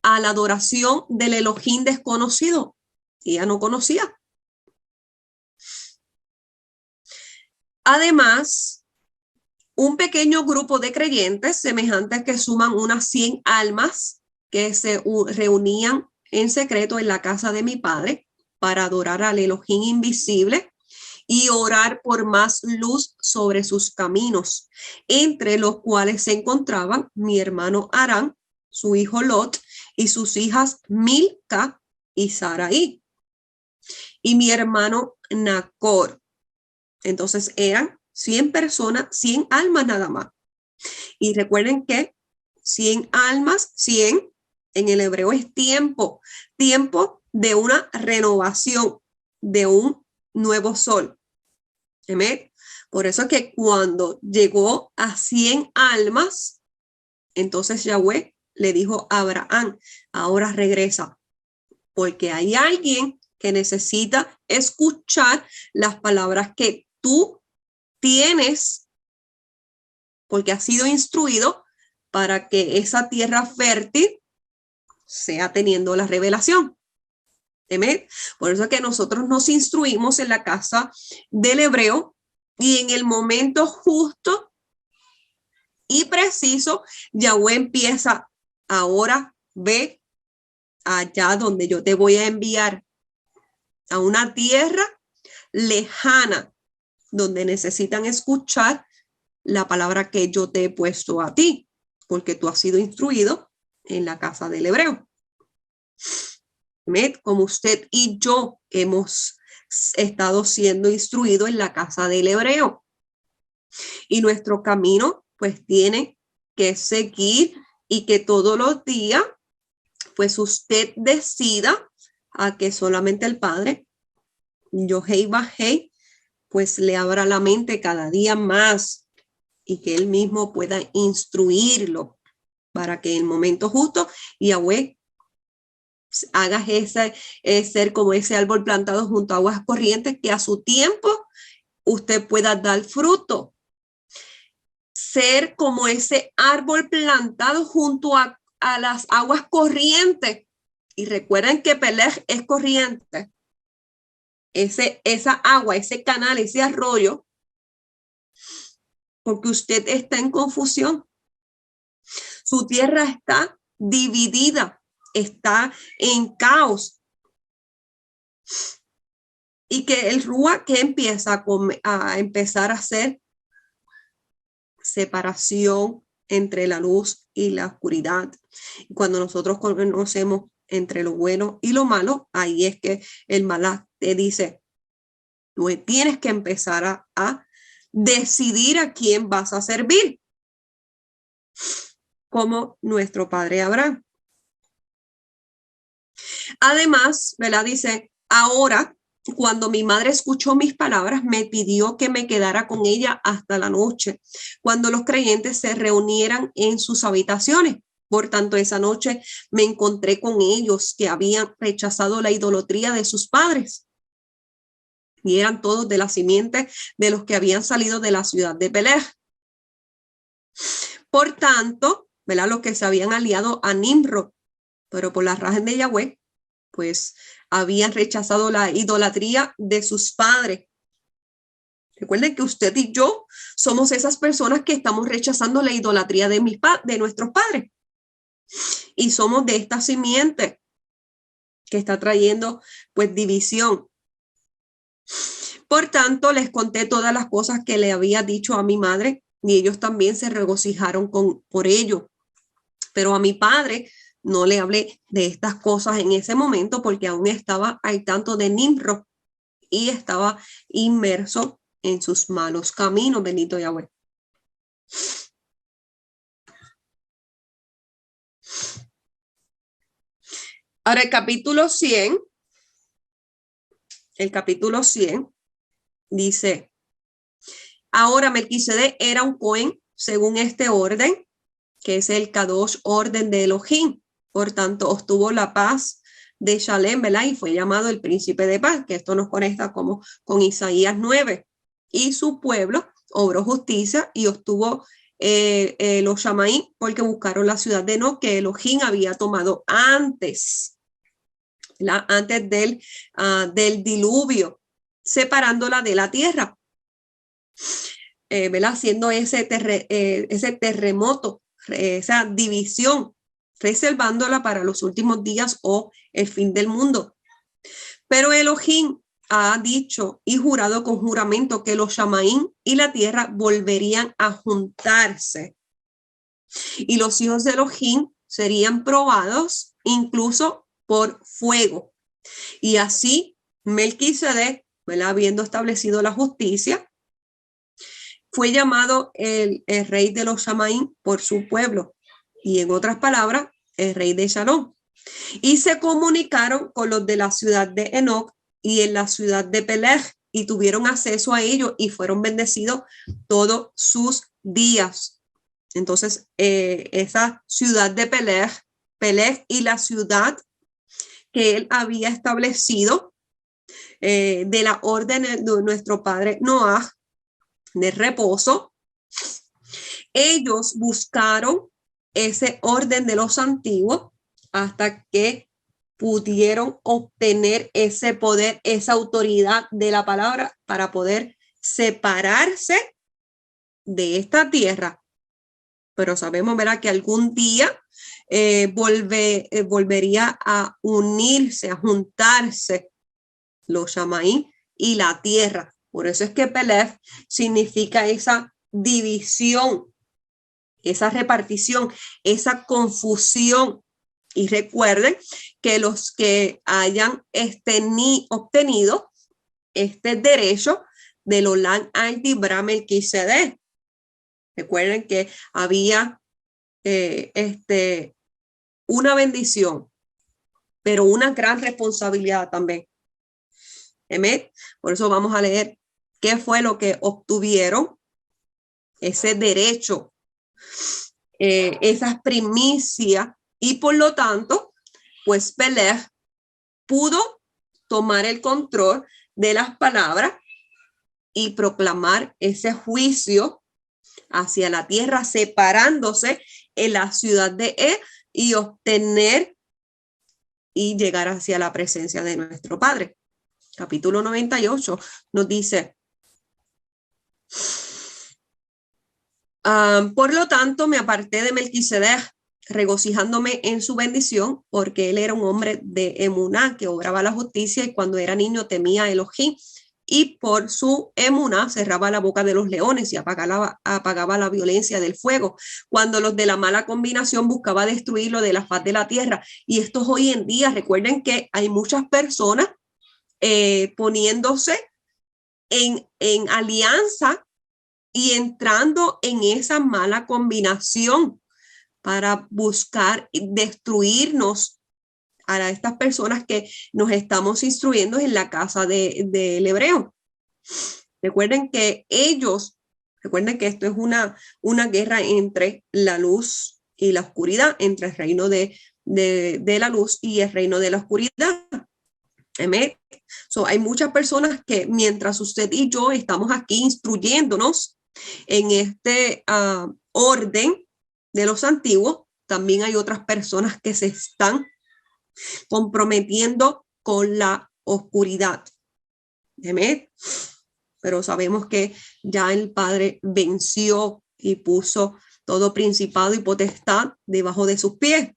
a la adoración del Elohim desconocido. Ella no conocía. Además, un pequeño grupo de creyentes semejantes que suman unas 100 almas que se reunían en secreto en la casa de mi padre para adorar al Elohim invisible y orar por más luz sobre sus caminos, entre los cuales se encontraban mi hermano Arán, su hijo Lot y sus hijas Milca y Sarai, y mi hermano Nacor. Entonces eran 100 personas, 100 almas nada más. Y recuerden que 100 almas, 100 en el hebreo es tiempo de una renovación, de un nuevo sol. ¿Amén? Por eso es que cuando llegó a 100 almas, entonces Yahweh le dijo a Abraham, ahora regresa, porque hay alguien que necesita escuchar las palabras que tú tienes, porque has sido instruido para que esa tierra fértil sea teniendo la revelación. ¿Amén? Por eso es que nosotros nos instruimos en la casa del hebreo y en el momento justo y preciso, Yahweh empieza, ahora ve allá donde yo te voy a enviar, a una tierra lejana, donde necesitan escuchar la palabra que yo te he puesto a ti, porque tú has sido instruido en la casa del hebreo. Como usted y yo hemos estado siendo instruidos en la casa del hebreo. Y nuestro camino, pues, tiene que seguir y que todos los días, pues, usted decida a que solamente el Padre, Yohei Bajei, pues, le abra la mente cada día más y que él mismo pueda instruirlo para que en el momento justo Yahweh hagas ser como ese árbol plantado junto a aguas corrientes, que a su tiempo usted pueda dar fruto. Ser como ese árbol plantado junto a las aguas corrientes. Y recuerden que Peleg es corriente. Esa agua, ese canal, ese arroyo, porque usted está en confusión. Su tierra está dividida, está en caos. Y que el Ruach que empieza a empezar a hacer separación entre la luz y la oscuridad. Y cuando nosotros conocemos entre lo bueno y lo malo, ahí es que el Malach te dice, tú tienes que empezar a decidir a quién vas a servir, como nuestro padre Abraham. Además, ¿verdad? Dice, ahora, cuando mi madre escuchó mis palabras, me pidió que me quedara con ella hasta la noche, cuando los creyentes se reunieran en sus habitaciones. Por tanto, esa noche me encontré con ellos que habían rechazado la idolatría de sus padres. Y eran todos de la simiente de los que habían salido de la ciudad de Peleg. Por tanto, ¿verdad? Los que se habían aliado a Nimrod. pero por la razón de Yahweh, pues habían rechazado la idolatría de sus padres. Recuerden que usted y yo somos esas personas que estamos rechazando la idolatría de nuestros padres. Y somos de esta simiente que está trayendo pues división. Por tanto, les conté todas las cosas que le había dicho a mi madre y ellos también se regocijaron por ello. Pero a mi padre no le hablé de estas cosas en ese momento porque aún estaba al tanto de Nimrod y estaba inmerso en sus malos caminos, bendito Yahweh. Ahora el capítulo 100 dice, ahora Melquisedec era un Cohen según este orden, que es el Kadosh orden de Elohim. Por tanto, obtuvo la paz de Shalem, ¿verdad? Y fue llamado el príncipe de paz, que esto nos conecta como con Isaías 9. Y su pueblo obró justicia y obtuvo los Shamaí porque buscaron la ciudad de No, que Elohim había tomado antes, ¿verdad? Antes del diluvio, separándola de la tierra, ¿verdad? Haciendo ese terremoto, esa división, reservándola para los últimos días o el fin del mundo. Pero Elohim ha dicho y jurado con juramento que los Shamaín y la tierra volverían a juntarse. Y los hijos de Elohim serían probados incluso por fuego. Y así Melquisedec, ¿verdad? Habiendo establecido la justicia, fue llamado el rey de los Shamaín por su pueblo. Y en otras palabras, el rey de Shalom. Y se comunicaron con los de la ciudad de Enoc y en la ciudad de Peleg y tuvieron acceso a ellos y fueron bendecidos todos sus días. Entonces, esa ciudad de Peleg y la ciudad que él había establecido de la orden de nuestro padre Noah de reposo, ellos buscaron ese orden de los antiguos hasta que pudieron obtener ese poder, esa autoridad de la palabra para poder separarse de esta tierra. Pero sabemos, ¿verdad?, que algún día volvería a unirse, a juntarse los Shamaí y la tierra. Por eso es que Peleg significa esa división, esa repartición, esa confusión. Y recuerden que los que hayan obtenido este derecho del Olam al-Dibra Melquisedec, recuerden que había una bendición, pero una gran responsabilidad también. Por eso vamos a leer qué fue lo que obtuvieron, ese derecho, esas primicias. Y por lo tanto, pues Peleg pudo tomar el control de las palabras y proclamar ese juicio hacia la tierra, separándose en la ciudad de y obtener y llegar hacia la presencia de nuestro Padre. Capítulo 98 nos dice, por lo tanto me aparté de Melquisedec, regocijándome en su bendición, porque él era un hombre de emuná que obraba la justicia y cuando era niño temía a Elohim, y por su emuná cerraba la boca de los leones y apagaba la violencia del fuego, cuando los de la mala combinación buscaba destruirlo de la faz de la tierra. Y esto es hoy en día. Recuerden que hay muchas personas poniéndose en alianza y entrando en esa mala combinación para buscar destruirnos a estas personas que nos estamos instruyendo en la casa del hebreo. Recuerden que esto es una guerra entre la luz y la oscuridad, entre el reino de la luz y el reino de la oscuridad. Amén. Hay muchas personas que mientras usted y yo estamos aquí instruyéndonos en este orden de los antiguos, también hay otras personas que se están comprometiendo con la oscuridad. Amén. Pero sabemos que ya el Padre venció y puso todo principado y potestad debajo de sus pies.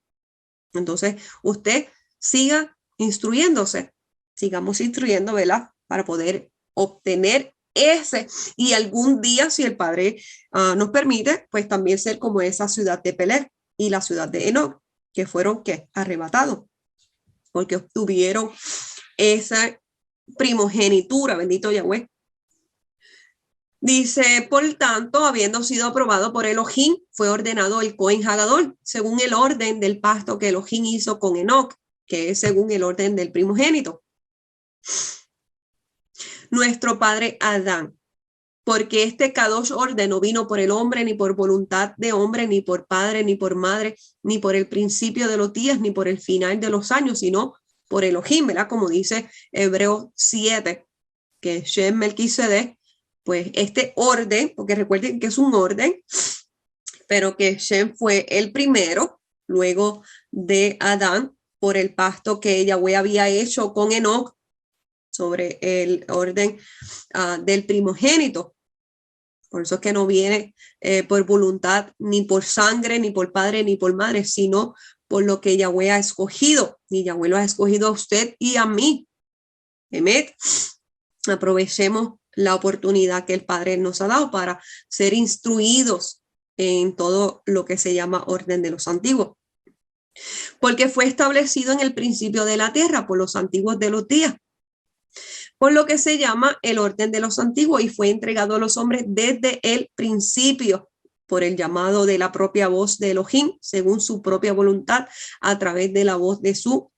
Entonces, usted siga instruyéndose, sigamos instruyendo, ¿verdad? Para poder obtener ese, y algún día, si el Padre nos permite, pues también ser como esa ciudad de Peleg y la ciudad de Enoc, que fueron ¿qué? Arrebatados, porque obtuvieron esa primogenitura, bendito Yahweh. Dice, por tanto, habiendo sido aprobado por Elohim, fue ordenado el Cohen Hagadol, según el orden del pacto que Elohim hizo con Enoc, que es según el orden del primogénito. Nuestro padre Adán, porque este Kadosh orden no vino por el hombre, ni por voluntad de hombre, ni por padre, ni por madre, ni por el principio de los días, ni por el final de los años, sino por Elohim, ¿verdad? Como dice Hebreos 7, que Shem Melquisedec, pues este orden, porque recuerden que es un orden, pero que Shem fue el primero, luego de Adán, por el pacto que Yahweh había hecho con Enoc sobre el orden del primogénito. Por eso es que no viene por voluntad, ni por sangre, ni por padre, ni por madre, sino por lo que Yahweh ha escogido. Y Yahweh lo ha escogido a usted y a mí. Amén. Aprovechemos la oportunidad que el Padre nos ha dado para ser instruidos en todo lo que se llama orden de los antiguos. Porque fue establecido en el principio de la tierra por los antiguos de los días, por lo que se llama el orden de los antiguos, y fue entregado a los hombres desde el principio por el llamado de la propia voz de Elohim, según su propia voluntad, a través de la voz de su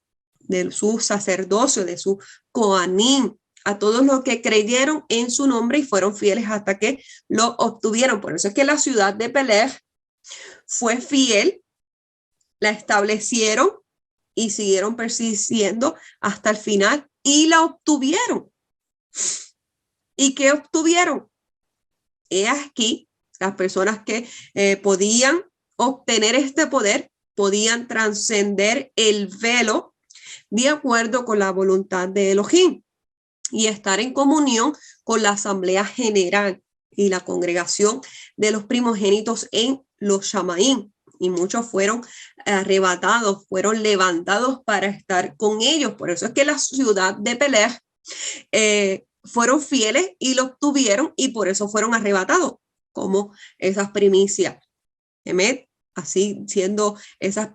sacerdocio, de su Coanim, a todos los que creyeron en su nombre y fueron fieles hasta que lo obtuvieron. Por eso es que la ciudad de Peleg fue fiel, la establecieron y siguieron persistiendo hasta el final y la obtuvieron. ¿Y qué obtuvieron? He aquí, las personas que podían obtener este poder, podían trascender el velo de acuerdo con la voluntad de Elohim y estar en comunión con la asamblea general y la congregación de los primogénitos en los Shamaín. Y muchos fueron arrebatados, fueron levantados para estar con ellos. Por eso es que la ciudad de Peleg fueron fieles y lo obtuvieron, y por eso fueron arrebatados como esas primicias. Así siendo esas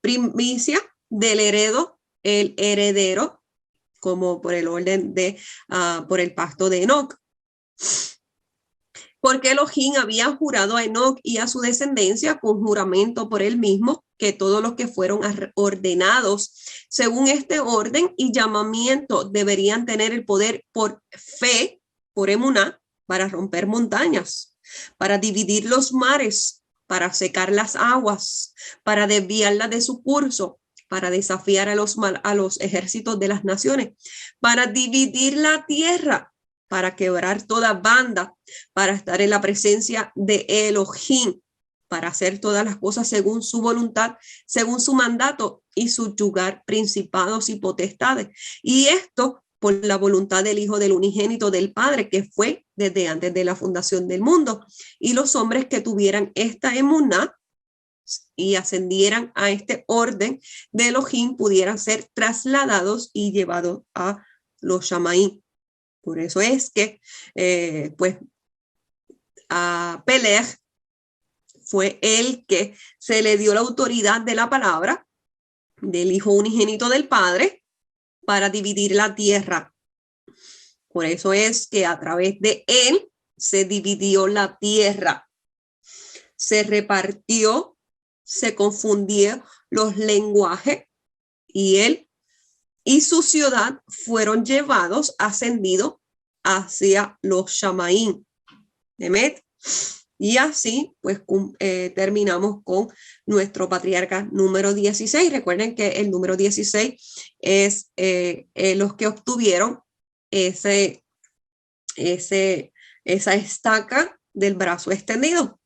primicias del el heredero, como por el orden de, por el pacto de Enoc. Porque Elohim había jurado a Enoc y a su descendencia con juramento por él mismo, que todos los que fueron ordenados según este orden y llamamiento deberían tener el poder por fe, por emuná, para romper montañas, para dividir los mares, para secar las aguas, para desviarlas de su curso, para desafiar a los ejércitos de las naciones, para dividir la tierra, para quebrar toda banda, para estar en la presencia de Elohim, para hacer todas las cosas según su voluntad, según su mandato, y subyugar principados y potestades. Y esto por la voluntad del Hijo del unigénito del Padre, que fue desde antes de la fundación del mundo. Y los hombres que tuvieran esta emuná y ascendieran a este orden de Elohim pudieran ser trasladados y llevados a los Shamaín. Por eso es que, pues, a Peleg fue el que se le dio la autoridad de la palabra del Hijo unigénito del Padre para dividir la tierra. Por eso es que a través de él se dividió la tierra, se repartió, se confundieron los lenguajes, y él y su ciudad fueron llevados, ascendidos hacia los Shamaín. Y así, pues, terminamos con nuestro patriarca número 16. Recuerden que el número 16 es los que obtuvieron esa estaca del brazo extendido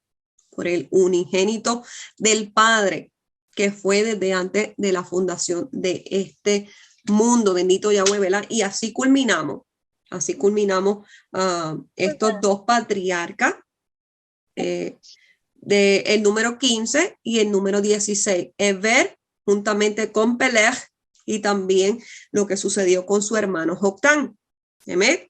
por el unigénito del Padre. que fue desde antes de la fundación de este mundo. Bendito Yahweh, ¿verdad? Y así culminamos. Estos dos patriarcas, el número 15 y el número 16. Eber, juntamente con Peleg, y también lo que sucedió con su hermano Joctán. Amén.